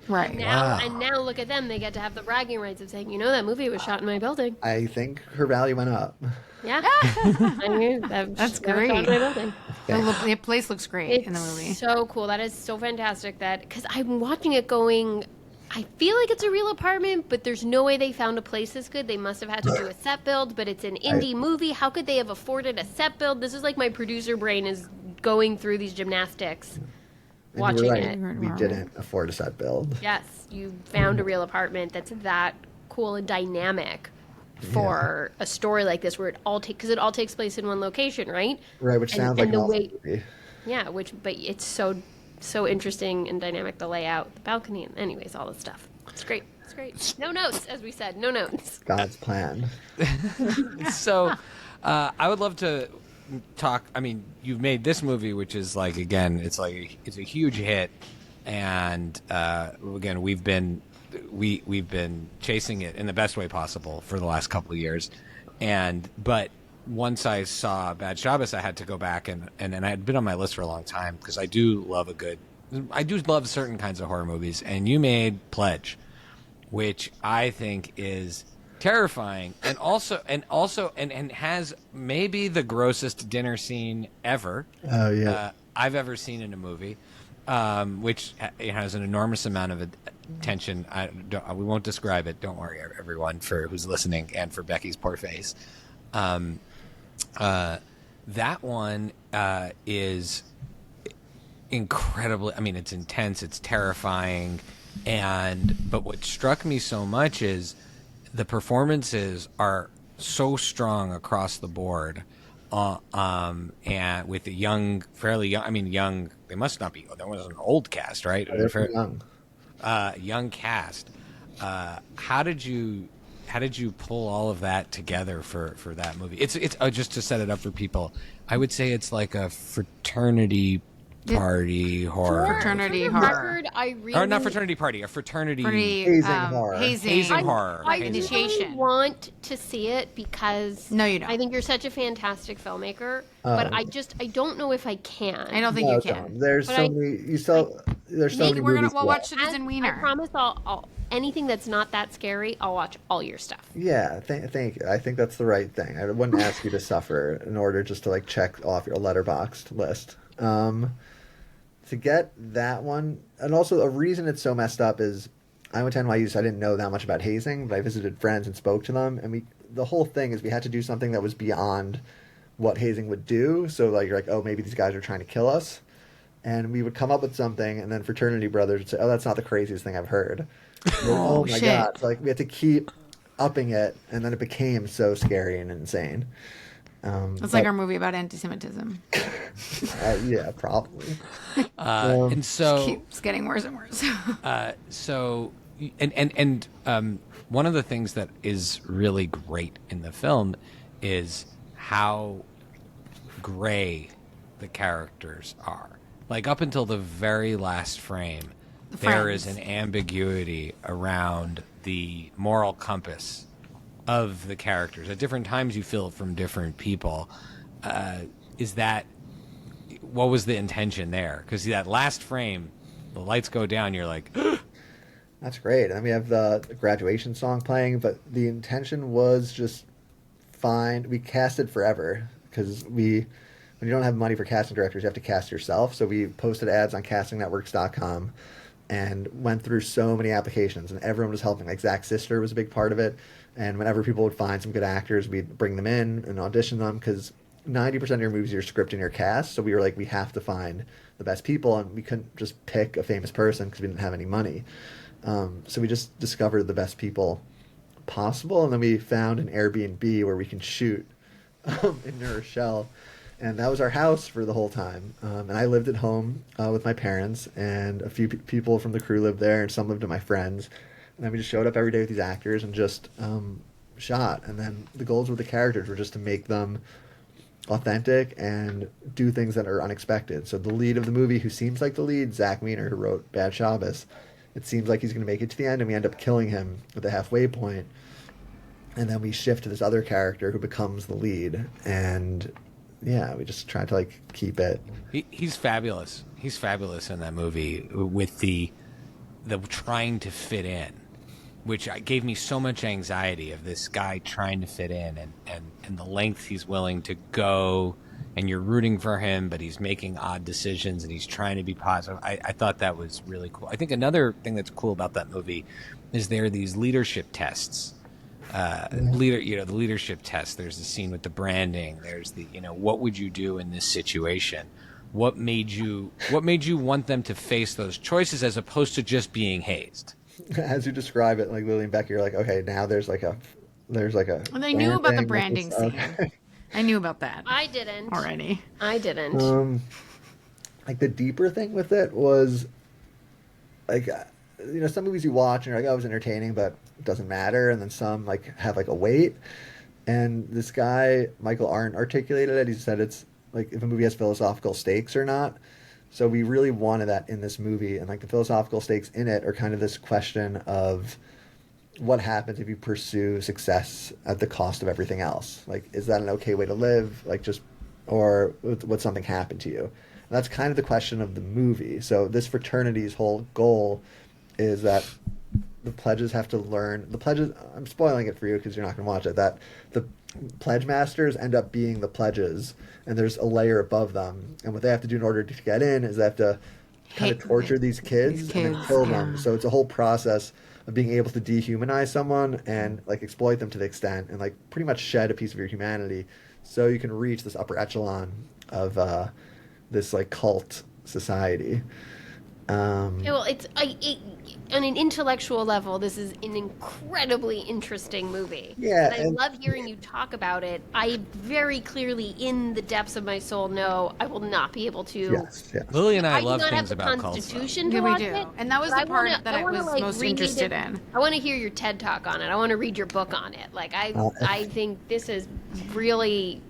[SPEAKER 3] Right.
[SPEAKER 4] Now
[SPEAKER 1] Wow.
[SPEAKER 4] and now look at them. They get to have the bragging rights of saying, that movie was shot in my building.
[SPEAKER 2] I think her value went up.
[SPEAKER 4] Yeah. I mean,
[SPEAKER 3] That's
[SPEAKER 4] that was
[SPEAKER 3] great.
[SPEAKER 4] shot in my building.
[SPEAKER 3] The place looks great in the movie.
[SPEAKER 4] It's so cool. That is so fantastic. That because I'm watching it going, I feel like it's a real apartment, but there's no way they found a place this good. They must have had to do a set build, but it's an indie movie. How could they have afforded a set build? This is like my producer brain is going through these gymnastics,
[SPEAKER 2] And
[SPEAKER 4] watching
[SPEAKER 2] you're right,
[SPEAKER 4] it.
[SPEAKER 2] we didn't afford a set build.
[SPEAKER 4] Yes, you found a real apartment that's that cool and dynamic for a story like this, where it all takes place in one location, right?
[SPEAKER 2] Right, which sounds like
[SPEAKER 4] and
[SPEAKER 2] an
[SPEAKER 4] the
[SPEAKER 2] awesome
[SPEAKER 4] way,
[SPEAKER 2] movie.
[SPEAKER 4] yeah, but it's so interesting and dynamic. The layout, the balcony, anyways, all this stuff. It's great. It's great. No notes, as we said, no notes.
[SPEAKER 2] God's plan.
[SPEAKER 1] So, I would love to talk. I mean, you've made this movie, which is like, again, it's a huge hit, and again, we've been chasing it in the best way possible for the last couple of years, but once I saw Bad Shabbos, I had to go back and I had been on my list for a long time, because I do love certain kinds of horror movies, and you made Pledge, which I think is terrifying, and has maybe the grossest dinner scene ever
[SPEAKER 2] Oh yeah.
[SPEAKER 1] I've ever seen in a movie. which has an enormous amount of attention. We won't describe it. Don't worry, everyone, for who's listening and for Becky's poor face. That one is incredibly. I mean, it's intense. It's terrifying, but what struck me so much is the performances are so strong across the board. And with a fairly young. I mean, young. They must not be. That was an old cast, right?
[SPEAKER 2] They're young.
[SPEAKER 1] Young cast. How did you pull all of that together for that movie? It's just to set it up for people. I would say it's like a fraternity party horror.
[SPEAKER 3] Fraternity horror.
[SPEAKER 1] Or not fraternity party, a fraternity
[SPEAKER 2] hazing horror.
[SPEAKER 1] Hazing horror.
[SPEAKER 4] I
[SPEAKER 3] Initiation.
[SPEAKER 4] really want to see it because
[SPEAKER 3] No, you don't.
[SPEAKER 4] I think you're such a fantastic filmmaker, but I don't know if I can.
[SPEAKER 3] I don't think you can.
[SPEAKER 2] Don't. There's
[SPEAKER 4] But
[SPEAKER 2] so many. There's so many movies.
[SPEAKER 3] We'll watch Citizen Wiener.
[SPEAKER 4] I promise I'll anything that's not that scary, I'll watch all your stuff.
[SPEAKER 2] Yeah, thank you. I think that's the right thing. I wouldn't ask you to suffer in order just to like check off your letterboxd list. To get that one, and also a reason it's so messed up is I went to NYU, so I didn't know that much about hazing, but I visited friends and spoke to them, and the whole thing is we had to do something that was beyond what hazing would do. So like you're like, oh, maybe these guys are trying to kill us, and we would come up with something, and then fraternity brothers would say, oh, that's not the craziest thing I've heard. Oh my
[SPEAKER 3] shit.
[SPEAKER 2] god! So like we had to keep upping it, and then it became so scary and insane.
[SPEAKER 3] It's like our movie about anti-Semitism.
[SPEAKER 2] Yeah, probably.
[SPEAKER 1] And so
[SPEAKER 3] Keeps getting worse and worse.
[SPEAKER 1] One of the things that is really great in the film is how gray the characters are. Like up until the very last frame, there is an ambiguity around the moral compass of the characters. At different times you feel it from different people. What was the intention there? Because that last frame, the lights go down, you're like,
[SPEAKER 2] That's great. And then we have the graduation song playing, but the intention was just fine. We casted forever because when you don't have money for casting directors, you have to cast yourself. So we posted ads on castingnetworks.com and went through so many applications, and everyone was helping. Like Zach's sister was a big part of it. And whenever people would find some good actors, we'd bring them in and audition them because 90% of your movies, your script and your cast. So we were like, we have to find the best people, and we couldn't just pick a famous person because we didn't have any money. So we just discovered the best people possible, and then we found an Airbnb where we can shoot in New Rochelle. And that was our house for the whole time. And I lived at home with my parents, and a few people from the crew lived there, and some lived at my friends. And then we just showed up every day with these actors and just shot. And then the goals with the characters were just to make them authentic and do things that are unexpected. So the lead of the movie, who seems like the lead, Zach Wiener, who wrote Bad Shabbos, it seems like he's going to make it to the end, and we end up killing him at the halfway point. And then we shift to this other character who becomes the lead. And yeah, we just tried to like keep it.
[SPEAKER 1] he's fabulous. He's fabulous in that movie with the trying to fit in, which gave me so much anxiety of this guy trying to fit in and the length he's willing to go, and you're rooting for him, but he's making odd decisions and he's trying to be positive. I thought that was really cool. I think another thing that's cool about that movie is there are these leadership tests. The leadership test. There's the scene with the branding. There's the, what would you do in this situation? What made you want them to face those choices as opposed to just being hazed?
[SPEAKER 2] As you describe it, like Lily and Becky, you're like, okay, now there's like a.
[SPEAKER 3] Well, they knew about the branding scene. I knew about that.
[SPEAKER 4] I didn't.
[SPEAKER 3] Already.
[SPEAKER 4] I didn't.
[SPEAKER 2] Like the deeper thing with it was, like, some movies you watch and you're like, oh, it was entertaining, but it doesn't matter. And then some like have like a weight. And this guy, Michael Arndt, articulated it. He said it's like if a movie has philosophical stakes or not. So we really wanted that in this movie. And like the philosophical stakes in it are kind of this question of what happens if you pursue success at the cost of everything else? Like, is that an okay way to live? Like or would something happen to you? And that's kind of the question of the movie. So this fraternity's whole goal is that the pledges have to learn. The pledges, I'm spoiling it for you because you're not going to watch it, that the pledge masters end up being the pledges, and there's a layer above them. And what they have to do in order to get in is they have to kind of torture these kids and then kill them. So it's a whole process of being able to dehumanize someone and like exploit them to the extent and like pretty much shed a piece of your humanity so you can reach this upper echelon of this like cult society.
[SPEAKER 4] Well, on an intellectual level, this is an incredibly interesting movie.
[SPEAKER 2] Yeah,
[SPEAKER 4] and I love hearing you talk about it. I very clearly, in the depths of my soul, know I will not be able to.
[SPEAKER 2] Yes.
[SPEAKER 1] Lily and I
[SPEAKER 4] do
[SPEAKER 1] love
[SPEAKER 4] not
[SPEAKER 1] things
[SPEAKER 4] have the
[SPEAKER 1] about cults.
[SPEAKER 4] constitution to
[SPEAKER 3] Yeah, we
[SPEAKER 4] watch
[SPEAKER 3] do.
[SPEAKER 4] it,
[SPEAKER 3] And that was
[SPEAKER 4] but
[SPEAKER 3] the part that I was
[SPEAKER 4] like,
[SPEAKER 3] most
[SPEAKER 4] read
[SPEAKER 3] interested
[SPEAKER 4] it.
[SPEAKER 3] in.
[SPEAKER 4] I want to hear your TED talk on it. I want to read your book on it. Like I think this is really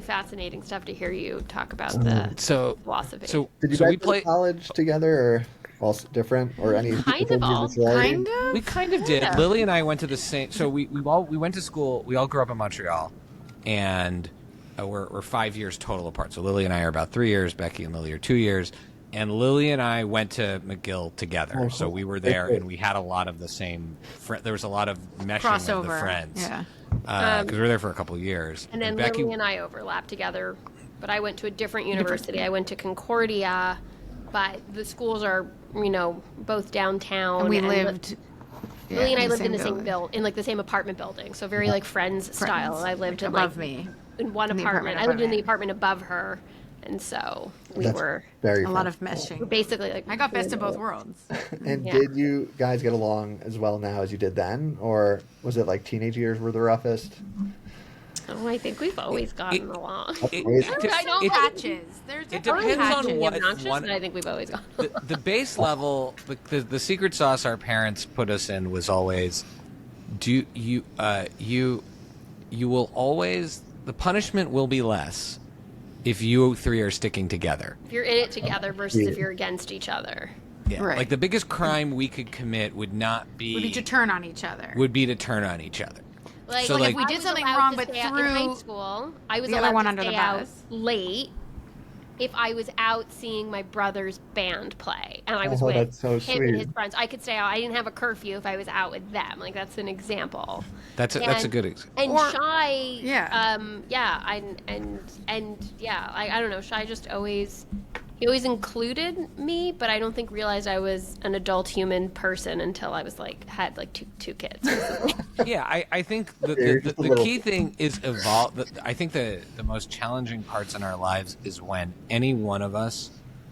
[SPEAKER 4] fascinating stuff to hear you talk about the philosophy.
[SPEAKER 2] Did you guys go to college together, or all different, or any
[SPEAKER 4] kind of all
[SPEAKER 3] kind of?
[SPEAKER 1] We kind of did. Lily and I went to the same. So we went to school. We all grew up in Montreal, and we're 5 years total apart. So Lily and I are about 3 years. Becky and Lily are 2 years. And Lily and I went to McGill together.
[SPEAKER 2] Oh,
[SPEAKER 1] so we were there, and we had a lot of the same. There was a lot of meshing of the friends.
[SPEAKER 3] Yeah.
[SPEAKER 1] Because we were there for a couple of years.
[SPEAKER 4] And then
[SPEAKER 1] Becky,
[SPEAKER 4] Lily and I overlapped together, but I went to a different university. I went to Concordia, but the schools are, both downtown.
[SPEAKER 3] And we lived.
[SPEAKER 4] Lily and I lived in the same
[SPEAKER 3] building.
[SPEAKER 4] in like the same apartment building, so very like friends style. I lived
[SPEAKER 3] above me.
[SPEAKER 4] in one
[SPEAKER 3] In the
[SPEAKER 4] apartment.
[SPEAKER 3] apartment
[SPEAKER 4] I lived in
[SPEAKER 3] above
[SPEAKER 4] the
[SPEAKER 3] me.
[SPEAKER 4] apartment above her, and so we
[SPEAKER 2] That's
[SPEAKER 4] were
[SPEAKER 2] very
[SPEAKER 3] A
[SPEAKER 2] fun.
[SPEAKER 3] lot of meshing.
[SPEAKER 4] we're basically like
[SPEAKER 3] I got best of both worlds.
[SPEAKER 2] And
[SPEAKER 4] Yeah.
[SPEAKER 2] did you guys get along as well now as you did then, or was it like teenage years were the roughest?
[SPEAKER 4] Oh, I think we've always gotten along.
[SPEAKER 3] I don't patches. There's
[SPEAKER 1] it
[SPEAKER 3] definitely
[SPEAKER 1] depends on
[SPEAKER 3] patches.
[SPEAKER 1] what
[SPEAKER 4] Obnoxious,
[SPEAKER 1] one.
[SPEAKER 4] but I think we've always gotten along.
[SPEAKER 1] The base level, the secret sauce our parents put us in was always, you will always, the punishment will be less if you three are sticking together.
[SPEAKER 4] If you're in it together versus if you're against each other.
[SPEAKER 1] Yeah.
[SPEAKER 3] Right.
[SPEAKER 1] Like the biggest crime we could commit would not be
[SPEAKER 3] Would be to turn on each other.
[SPEAKER 1] would be to turn on each other.
[SPEAKER 4] Like,
[SPEAKER 1] So, like-
[SPEAKER 3] if we
[SPEAKER 4] I
[SPEAKER 3] did
[SPEAKER 4] was
[SPEAKER 3] something
[SPEAKER 4] allowed
[SPEAKER 3] wrong,
[SPEAKER 4] to
[SPEAKER 3] but
[SPEAKER 4] stay out in high
[SPEAKER 3] through
[SPEAKER 4] school, I was
[SPEAKER 3] the other
[SPEAKER 4] allowed
[SPEAKER 3] one
[SPEAKER 4] to
[SPEAKER 3] under the
[SPEAKER 4] stay out
[SPEAKER 3] bus.
[SPEAKER 4] late if I was out seeing my brother's band play, and I was
[SPEAKER 2] Oh,
[SPEAKER 4] with
[SPEAKER 2] that's so
[SPEAKER 4] him and his
[SPEAKER 2] sweet.
[SPEAKER 4] friends. I could stay out. I didn't have a curfew if I was out with them. Like that's an example.
[SPEAKER 1] That's a good example.
[SPEAKER 4] And
[SPEAKER 3] Or-
[SPEAKER 4] Shai,
[SPEAKER 3] yeah.
[SPEAKER 4] I don't know. Shai just always. He always included me, but I don't think realized I was an adult human person until I was had two kids.
[SPEAKER 1] Yeah, I think
[SPEAKER 2] You're just a
[SPEAKER 1] the
[SPEAKER 2] little-
[SPEAKER 1] key thing is evolve. I think the most challenging parts in our lives is when any one of us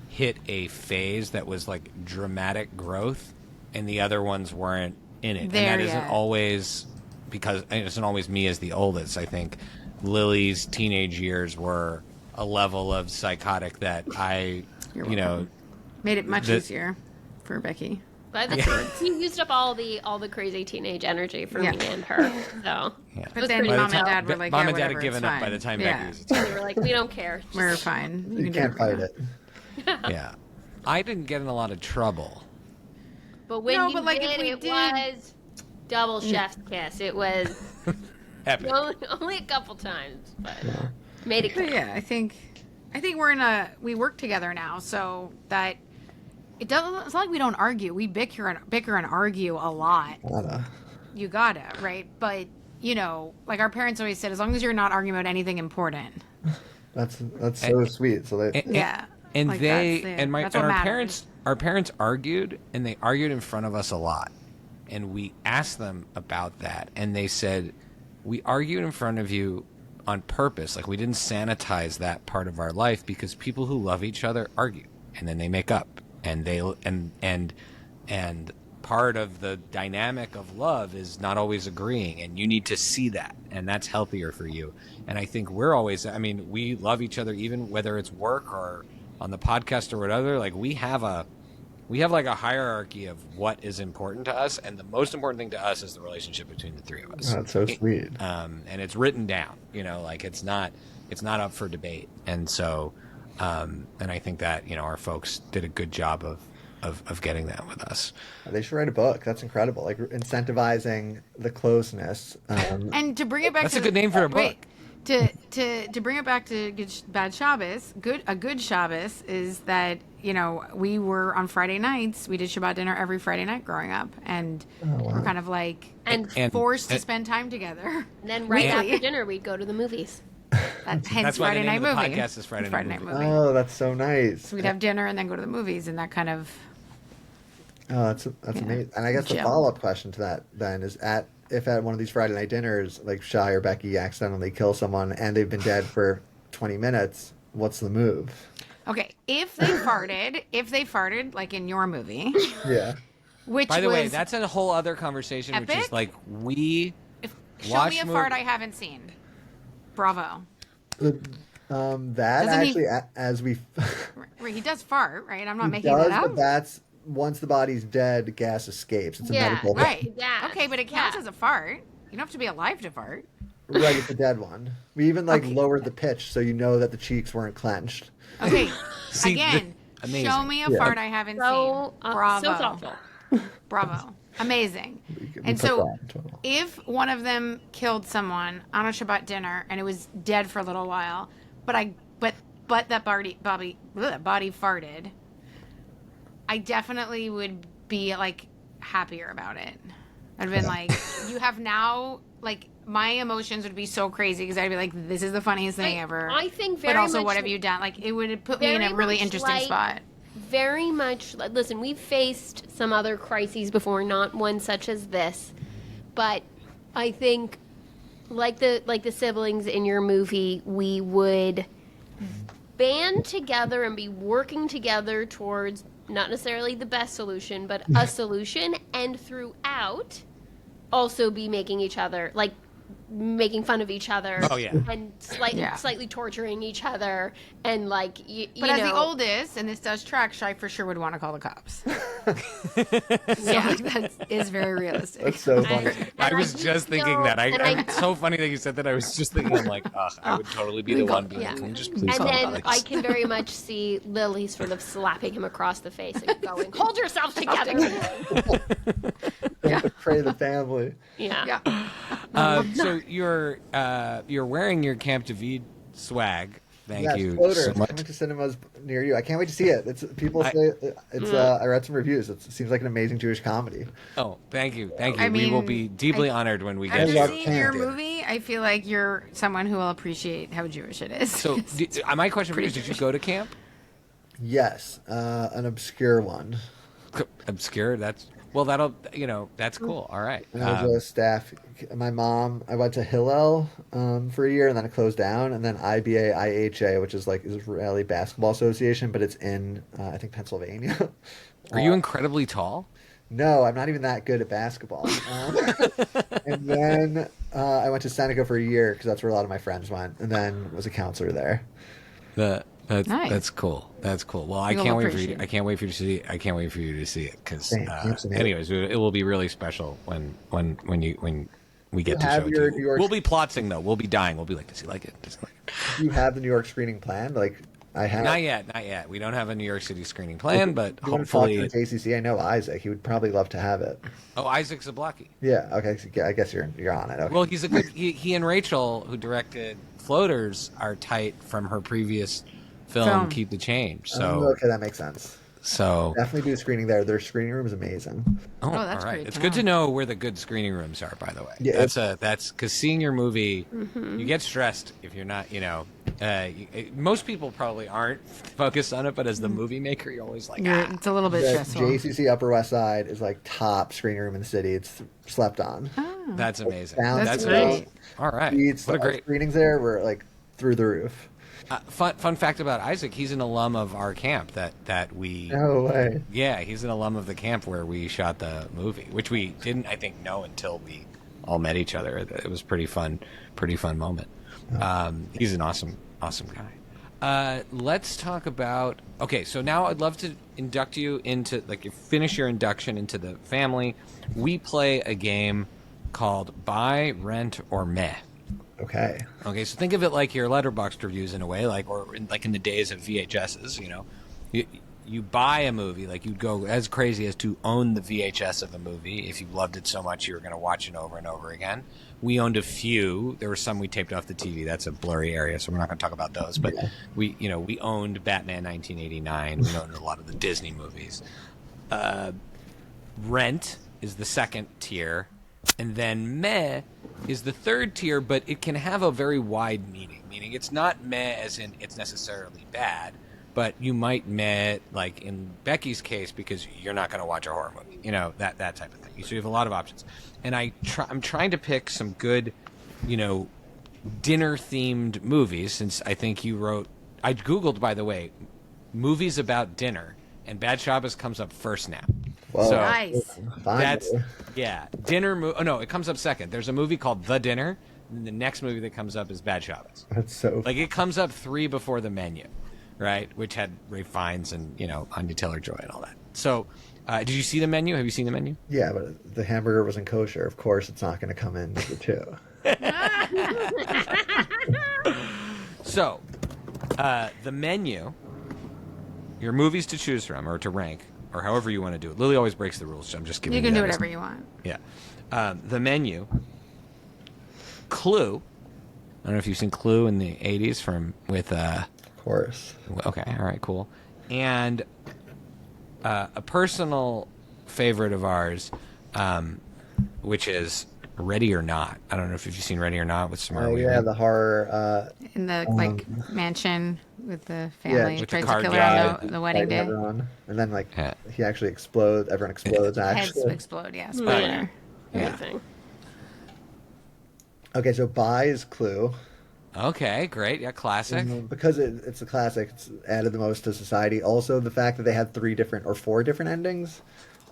[SPEAKER 1] hit a phase that was like dramatic growth, and the other ones weren't in it.
[SPEAKER 3] There
[SPEAKER 1] and that isn't
[SPEAKER 3] yet.
[SPEAKER 1] always because it isn't always me as the oldest. I think Lily's teenage years were a level of psychotic that
[SPEAKER 3] You're welcome. Made it much easier for Becky.
[SPEAKER 4] But he used up all the crazy teenage energy for
[SPEAKER 3] Yeah.
[SPEAKER 4] me and her. So
[SPEAKER 1] Yeah.
[SPEAKER 3] But then
[SPEAKER 4] pretty
[SPEAKER 3] mom
[SPEAKER 4] solid.
[SPEAKER 3] and dad were like,
[SPEAKER 1] Mom
[SPEAKER 3] yeah,
[SPEAKER 1] and Dad
[SPEAKER 3] whatever,
[SPEAKER 1] had given
[SPEAKER 3] it's
[SPEAKER 1] up by
[SPEAKER 3] fine.
[SPEAKER 1] the time
[SPEAKER 3] yeah.
[SPEAKER 1] Becky was a teenager.
[SPEAKER 4] they were like, we don't care.
[SPEAKER 3] We're fine.
[SPEAKER 2] You
[SPEAKER 3] can do
[SPEAKER 2] can't
[SPEAKER 3] it
[SPEAKER 2] fight
[SPEAKER 3] now.
[SPEAKER 2] it.
[SPEAKER 1] Yeah, I didn't get in a lot of trouble.
[SPEAKER 4] But when
[SPEAKER 3] No,
[SPEAKER 4] you
[SPEAKER 3] but, like,
[SPEAKER 4] did,
[SPEAKER 3] if we
[SPEAKER 4] it
[SPEAKER 3] did-
[SPEAKER 4] was double chef's kiss. It was
[SPEAKER 1] Epic.
[SPEAKER 4] only a couple times, but made it
[SPEAKER 3] But
[SPEAKER 4] count.
[SPEAKER 3] yeah, I think we work together now, so that it doesn't. It's not like we don't argue. We bicker and argue a lot. You gotta, right? But like our parents always said, as long as you're not arguing about anything important.
[SPEAKER 2] That's so sweet. So they
[SPEAKER 3] Yeah.
[SPEAKER 1] And
[SPEAKER 3] Like,
[SPEAKER 1] they
[SPEAKER 3] that's it.
[SPEAKER 1] and my
[SPEAKER 3] That's
[SPEAKER 1] and
[SPEAKER 3] what
[SPEAKER 1] our
[SPEAKER 3] matters.
[SPEAKER 1] parents argued, and they argued in front of us a lot. And we asked them about that, and they said, "We argued in front of you on purpose. Like we didn't sanitize that part of our life because people who love each other argue, and then they make up, and they and part of the dynamic of love is not always agreeing, and you need to see that, and that's healthier for you." And I think we're always, we love each other even whether it's work or on the podcast or whatever. Like we have like a hierarchy of what is important to us, and the most important thing to us is the relationship between the three of us.
[SPEAKER 2] That's so sweet.
[SPEAKER 1] And it's written down, like it's not up for debate. And so, and I think that, our folks did a good job of getting that with us.
[SPEAKER 2] They should write a book. That's incredible. Like incentivizing the closeness.
[SPEAKER 3] And to bring it back
[SPEAKER 1] That's
[SPEAKER 3] to
[SPEAKER 1] a good name for a book.
[SPEAKER 3] Wait, to bring it back to Bad Shabbos, a good Shabbos is that we were on Friday nights. We did Shabbat dinner every Friday night growing up, and we're kind of like
[SPEAKER 4] And
[SPEAKER 3] forced to spend time together.
[SPEAKER 4] And then right
[SPEAKER 3] Weekly.
[SPEAKER 4] after dinner, we'd go to the movies.
[SPEAKER 3] That's Hence
[SPEAKER 1] That's why
[SPEAKER 3] Friday
[SPEAKER 1] the name
[SPEAKER 3] Night
[SPEAKER 1] of the
[SPEAKER 3] Movie.
[SPEAKER 1] podcast is Friday Night Movie.
[SPEAKER 2] Oh, that's so nice.
[SPEAKER 3] So we'd have dinner and then go to the movies, and that kind of.
[SPEAKER 2] Oh, that's amazing. And I guess the
[SPEAKER 3] Gem.
[SPEAKER 2] follow-up question to that then is if at one of these Friday night dinners, like Shai or Becky accidentally kill someone and they've been dead for 20 minutes, what's the move?
[SPEAKER 3] Okay, if they farted like in your movie,
[SPEAKER 2] Yeah.
[SPEAKER 3] which
[SPEAKER 1] By the
[SPEAKER 3] was
[SPEAKER 1] way, that's a whole other conversation, which is
[SPEAKER 3] epic?
[SPEAKER 1] like we
[SPEAKER 3] show
[SPEAKER 1] watch
[SPEAKER 3] me a
[SPEAKER 1] mov-
[SPEAKER 3] fart I haven't seen. Bravo.
[SPEAKER 2] That
[SPEAKER 3] Doesn't he-
[SPEAKER 2] actually, as we
[SPEAKER 3] Right, he does fart, right? I'm not
[SPEAKER 2] he
[SPEAKER 3] making
[SPEAKER 2] does,
[SPEAKER 3] that
[SPEAKER 2] but
[SPEAKER 3] up.
[SPEAKER 2] that's once the body's dead, gas escapes. It's a
[SPEAKER 4] Yeah,
[SPEAKER 2] medical
[SPEAKER 3] Right.
[SPEAKER 4] Yeah.
[SPEAKER 3] Okay, but it counts
[SPEAKER 4] Yeah.
[SPEAKER 3] as a fart. You don't have to be alive to fart.
[SPEAKER 2] Right, it's a dead one. We even
[SPEAKER 3] Okay.
[SPEAKER 2] lowered the pitch so you know that the cheeks weren't clenched.
[SPEAKER 3] Okay.
[SPEAKER 1] See,
[SPEAKER 3] Again,
[SPEAKER 1] amazing.
[SPEAKER 3] show me a
[SPEAKER 2] Yeah.
[SPEAKER 3] fart I haven't
[SPEAKER 4] So,
[SPEAKER 3] seen. Bravo.
[SPEAKER 4] so thoughtful.
[SPEAKER 3] Bravo. Amazing.
[SPEAKER 2] We
[SPEAKER 3] And
[SPEAKER 2] put
[SPEAKER 3] so
[SPEAKER 2] that in total.
[SPEAKER 3] if one of them killed someone on a Shabbat dinner and it was dead for a little while, but that body farted, I definitely would be like happier about it. I'd been like, you have now, like, my emotions would be so crazy because I'd be like, this is the funniest thing ever.
[SPEAKER 4] I think very
[SPEAKER 3] But also,
[SPEAKER 4] much
[SPEAKER 3] what have you done? Like, it would put me in
[SPEAKER 4] very
[SPEAKER 3] a really
[SPEAKER 4] much
[SPEAKER 3] interesting
[SPEAKER 4] like-
[SPEAKER 3] spot.
[SPEAKER 4] Very much. Listen, we've faced some other crises before, not one such as this, but I think, like the siblings in your movie, we would band together and be working together towards not necessarily the best solution, but a solution, and throughout also be making each other, like, making fun of each other.
[SPEAKER 1] Oh, yeah.
[SPEAKER 4] And
[SPEAKER 3] Yeah.
[SPEAKER 4] slightly torturing each other, and like you
[SPEAKER 3] But as
[SPEAKER 4] know,
[SPEAKER 3] the oldest, and this does track, Shai for sure would want to call the cops. Yeah, that is very realistic.
[SPEAKER 2] That's so funny.
[SPEAKER 1] I was just thinking that. It's so funny that you said that. I was just thinking, I'm like, ugh, I would totally be the one being like, can you just please
[SPEAKER 4] And
[SPEAKER 1] call the
[SPEAKER 4] then
[SPEAKER 1] police?
[SPEAKER 4] I can very much see Lily sort of slapping him across the face and going, "Hold yourself together."
[SPEAKER 2] Don't betray the family.
[SPEAKER 4] Yeah.
[SPEAKER 3] Yeah.
[SPEAKER 1] So you're wearing your Camp David swag. Thank
[SPEAKER 2] Yes,
[SPEAKER 1] you
[SPEAKER 2] Floater.
[SPEAKER 1] so
[SPEAKER 2] It's
[SPEAKER 1] much.
[SPEAKER 2] coming to cinemas near you. I can't wait to see it. It's people say it's. I read some reviews. It seems like an amazing Jewish comedy.
[SPEAKER 1] Oh, thank you.
[SPEAKER 3] I
[SPEAKER 1] we will
[SPEAKER 3] mean,
[SPEAKER 1] be deeply honored when we get
[SPEAKER 3] After
[SPEAKER 2] love
[SPEAKER 1] to
[SPEAKER 3] seeing your
[SPEAKER 2] Camp.
[SPEAKER 3] movie, I feel like you're someone who will appreciate how Jewish it is.
[SPEAKER 1] So, my question for you is: did you go to camp?
[SPEAKER 2] Yes, an obscure one.
[SPEAKER 1] Obscure. That's that's cool. All right.
[SPEAKER 2] I was a staff. My mom. I went to Hillel for a year, and then it closed down. And then IBA IHA, which is like Israeli Basketball Association, but it's in I think Pennsylvania.
[SPEAKER 1] Are you incredibly tall?
[SPEAKER 2] No, I'm not even that good at basketball. And then I went to Seneca for a year because that's where a lot of my friends went, and then was a counselor there.
[SPEAKER 3] Nice.
[SPEAKER 1] That's cool. That's cool. Well, I
[SPEAKER 3] You'll
[SPEAKER 1] can't wait for you.
[SPEAKER 3] appreciate it.
[SPEAKER 1] I can't wait for you to see it. I can't wait for you to see it because,
[SPEAKER 2] Same. Camp's amazing.
[SPEAKER 1] anyways, it will be really special when we get to
[SPEAKER 2] have
[SPEAKER 1] show it
[SPEAKER 2] your
[SPEAKER 1] to
[SPEAKER 2] New
[SPEAKER 1] you.
[SPEAKER 2] York-
[SPEAKER 1] We'll be plotting though. We'll be dying. We'll be like, does he like it? Does he like it?
[SPEAKER 2] Do you have the New York screening planned? Like I have.
[SPEAKER 1] Not yet. We don't have a New York City screening plan, but
[SPEAKER 2] You want to talk
[SPEAKER 1] hopefully.
[SPEAKER 2] to the JCC? I know Isaac. He would probably love to have it.
[SPEAKER 1] Oh, Isaac Zablocki.
[SPEAKER 2] Yeah. Okay. So, yeah, I guess you're on it. Okay.
[SPEAKER 1] Well, he's a good. He and Rachel, who directed Floaters, are tight from her previous film, Keep the Change. So,
[SPEAKER 2] okay, that makes sense. Definitely do a screening there. Their screening room is amazing.
[SPEAKER 1] Oh,
[SPEAKER 3] that's
[SPEAKER 1] all right.
[SPEAKER 3] great
[SPEAKER 1] It's
[SPEAKER 3] to
[SPEAKER 1] good to
[SPEAKER 3] know.
[SPEAKER 1] know where the good screening rooms are. By the way,
[SPEAKER 2] Yeah,
[SPEAKER 1] that's because seeing your movie, you get stressed if you're not. Most people probably aren't focused on it, but as the movie maker, you're always like,
[SPEAKER 3] It's a little bit
[SPEAKER 2] The
[SPEAKER 3] stressful.
[SPEAKER 2] JCC Upper West Side is like top screening room in the city. It's slept on.
[SPEAKER 1] that's amazing.
[SPEAKER 2] Sound
[SPEAKER 3] That's
[SPEAKER 2] system,
[SPEAKER 3] great.
[SPEAKER 1] All right.
[SPEAKER 2] Seats,
[SPEAKER 1] What a
[SPEAKER 2] our
[SPEAKER 1] great
[SPEAKER 2] screenings there were like through the roof.
[SPEAKER 1] fun fact about Isaac. He's an alum of our camp that we.
[SPEAKER 2] No way.
[SPEAKER 1] Yeah, he's an alum of the camp where we shot the movie, which we didn't, I think, know until we all met each other. It was pretty fun moment. He's an awesome guy. Let's talk about. Okay, so now I'd love to induct you into, like, you finish your induction into the family. We play a game called Buy, Rent, or Meh.
[SPEAKER 2] Okay.
[SPEAKER 1] Okay, so think of it like your Letterboxd reviews in a way, like in the days of VHSs. You buy a movie, like you'd go as crazy as to own the VHS of a movie. If you loved it so much, you were going to watch it over and over again. We owned a few. There were some we taped off the TV. That's a blurry area, so we're not going to talk about those. But we owned Batman 1989. We owned a lot of the Disney movies. Rent is the second tier. And then meh is the third tier, but it can have a very wide meaning. Meaning it's not meh as in it's necessarily bad, but you might meh, like in Becky's case, because you're not going to watch a horror movie. You know, that type of thing. So you have a lot of options. And I'm trying to pick some good, you know, dinner-themed movies, since I think you wrote... I Googled, by the way, movies about dinner, and Bad Shabbos comes up first now.
[SPEAKER 2] Whoa.
[SPEAKER 1] So
[SPEAKER 3] Nice.
[SPEAKER 1] that's... Yeah. Dinner... Oh, no, it comes up second. There's a movie called The Dinner, and the next movie that comes up is Bad Shabbos.
[SPEAKER 2] That's so...
[SPEAKER 1] Like, it comes up 3 before The Menu, right? Which had Ray Fiennes and, you know, Anya Taylor-Joy and all that. So... did you see The Menu? Have you seen The Menu?
[SPEAKER 2] Yeah, but the hamburger wasn't kosher. Of course, it's not going to come in the 2.
[SPEAKER 1] So, The Menu, your movies to choose from, or to rank, or however you want to do it. Lily always breaks the rules, so I'm just giving you
[SPEAKER 3] You can do
[SPEAKER 1] that
[SPEAKER 3] whatever
[SPEAKER 1] as-
[SPEAKER 3] you want.
[SPEAKER 1] Yeah. The Menu, Clue. I don't know if you've seen Clue in the 80s with...
[SPEAKER 2] Of course.
[SPEAKER 1] Okay, all right, cool. And a personal favorite of ours, which is Ready or Not. I don't know if you've seen Ready or Not with Samara
[SPEAKER 2] Oh,
[SPEAKER 1] Weaving.
[SPEAKER 2] yeah, the horror...
[SPEAKER 3] In the like mansion with the family
[SPEAKER 2] with
[SPEAKER 1] the
[SPEAKER 3] tries to
[SPEAKER 1] card
[SPEAKER 3] kill her
[SPEAKER 1] guy.
[SPEAKER 3] on the wedding
[SPEAKER 2] fighting
[SPEAKER 3] day.
[SPEAKER 2] everyone. And then, like,
[SPEAKER 1] Yeah.
[SPEAKER 2] he actually explodes. Everyone explodes,
[SPEAKER 3] Heads
[SPEAKER 2] actually.
[SPEAKER 3] explode. Yeah,
[SPEAKER 4] Oh,
[SPEAKER 3] spoiler.
[SPEAKER 4] yeah.
[SPEAKER 1] Yeah.
[SPEAKER 4] Everything.
[SPEAKER 2] Okay, so Bye is Clue.
[SPEAKER 1] Okay, great. Yeah, classic.
[SPEAKER 2] Because it's a classic, it's added the most to society. Also, the fact that they had 4 different endings,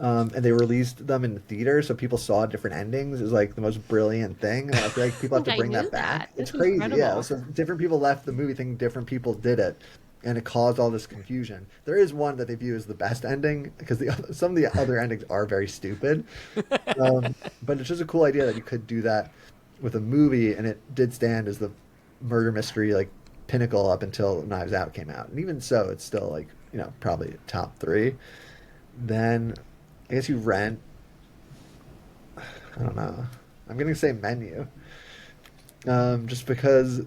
[SPEAKER 2] and they released them in the theater, so people saw different endings, is like the most brilliant thing. And I feel like people have to
[SPEAKER 4] I
[SPEAKER 2] bring
[SPEAKER 4] knew
[SPEAKER 2] that back.
[SPEAKER 4] that.
[SPEAKER 2] It's
[SPEAKER 4] That's
[SPEAKER 2] crazy, yeah.
[SPEAKER 4] incredible.
[SPEAKER 2] So different people left the movie thinking different people did it, and it caused all this confusion. There is one that they view as the best ending, because some of the other endings are very stupid. But it's just a cool idea that you could do that with a movie, and it did stand as the murder mystery like pinnacle up until Knives Out came out, and even so, it's still like, you know, probably top 3. Then I guess you Rent. I don't know. I'm gonna say Menu, just because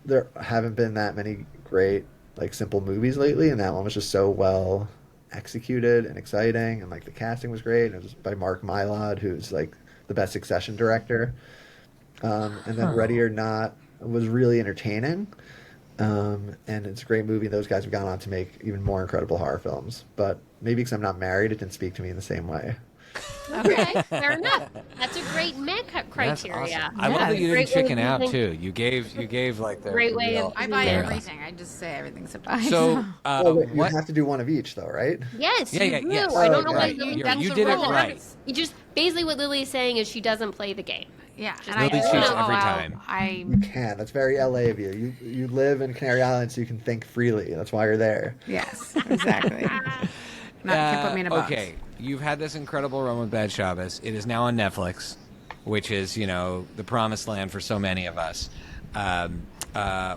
[SPEAKER 2] there haven't been that many great like simple movies lately, and that one was just so well executed and exciting, and like the casting was great, and it was by Mark Mylod, who's like the best Succession director. And then Ready or Not was really entertaining, and it's a great movie. Those guys have gone on to make even more incredible horror films, but maybe because I'm not married, it didn't speak to me in the same way.
[SPEAKER 4] Okay, fair enough. That's a great mech
[SPEAKER 1] That's
[SPEAKER 4] criteria.
[SPEAKER 1] awesome. I love that you
[SPEAKER 4] Great
[SPEAKER 1] didn't
[SPEAKER 4] way
[SPEAKER 1] chicken
[SPEAKER 4] of
[SPEAKER 1] out
[SPEAKER 4] using-
[SPEAKER 1] too. You gave like the
[SPEAKER 4] Great
[SPEAKER 1] the
[SPEAKER 4] way
[SPEAKER 1] real-
[SPEAKER 4] of-
[SPEAKER 3] I buy
[SPEAKER 1] Yeah.
[SPEAKER 3] everything. I just say everything's a buy.
[SPEAKER 1] So,
[SPEAKER 2] Oh, wait, you
[SPEAKER 1] what?
[SPEAKER 2] have to do one of each, though, right?
[SPEAKER 4] Yes,
[SPEAKER 1] Yeah,
[SPEAKER 4] you
[SPEAKER 1] yeah,
[SPEAKER 4] do.
[SPEAKER 1] yes.
[SPEAKER 4] I don't know
[SPEAKER 2] Oh,
[SPEAKER 4] why
[SPEAKER 2] right.
[SPEAKER 4] Lily
[SPEAKER 1] You
[SPEAKER 3] That's
[SPEAKER 1] did
[SPEAKER 3] the
[SPEAKER 1] it
[SPEAKER 3] rule.
[SPEAKER 1] right.
[SPEAKER 4] You just basically what Lily is saying is she doesn't play the game.
[SPEAKER 3] yeah,
[SPEAKER 4] Just
[SPEAKER 3] and I
[SPEAKER 1] Lily
[SPEAKER 3] just
[SPEAKER 1] cheats
[SPEAKER 3] go
[SPEAKER 1] every
[SPEAKER 3] out.
[SPEAKER 1] time.
[SPEAKER 2] You can. That's very LA of you. You live in Canary Island, so you can think freely. That's why you're there.
[SPEAKER 3] Yes, exactly. Not can put me in a box.
[SPEAKER 1] Okay, you've had this incredible run with Bad Shabbos. It is now on Netflix, which is, you know, the promised land for so many of us.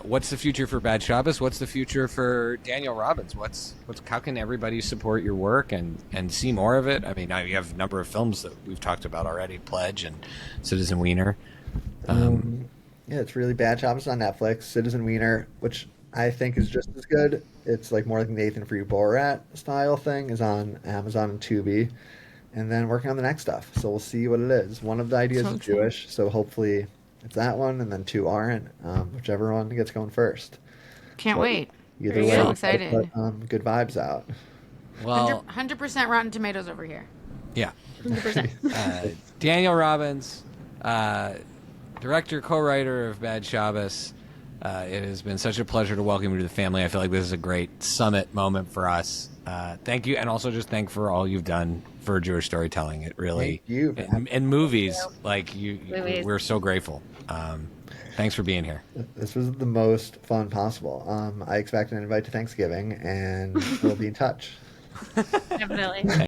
[SPEAKER 1] What's the future for Bad Shabbos? What's the future for Daniel Robbins? How can everybody support your work and see more of it? I mean, now you have a number of films that we've talked about already, Pledge and Citizen Wiener.
[SPEAKER 2] Yeah, it's really Bad Shabbos on Netflix. Citizen Wiener, which I think is just as good. It's like more like Nathan for You Borat style thing, is on Amazon and Tubi. And then working on the next stuff. So we'll see what it is. One of the ideas
[SPEAKER 3] So
[SPEAKER 2] is Jewish, so hopefully it's that one, and then 2 aren't. Whichever one gets going first.
[SPEAKER 3] Can't wait.
[SPEAKER 2] Either
[SPEAKER 4] Very
[SPEAKER 2] way,
[SPEAKER 4] good.
[SPEAKER 3] So excited.
[SPEAKER 2] put, good vibes out.
[SPEAKER 1] Well,
[SPEAKER 3] 100% Rotten Tomatoes over here.
[SPEAKER 1] yeah.
[SPEAKER 4] 100%.
[SPEAKER 1] Daniel Robbins, director, co-writer of Bad Shabbos. It has been such a pleasure to welcome you to the family. I feel like this is a great summit moment for us. Thank you, and also just thank for all you've done for Jewish storytelling. It really
[SPEAKER 2] Thank you.
[SPEAKER 1] and movies like you.
[SPEAKER 4] Movies.
[SPEAKER 1] We're so grateful. Thanks for being here.
[SPEAKER 2] This was the most fun possible. I expect an invite to Thanksgiving, and we'll be in touch.
[SPEAKER 4] Definitely.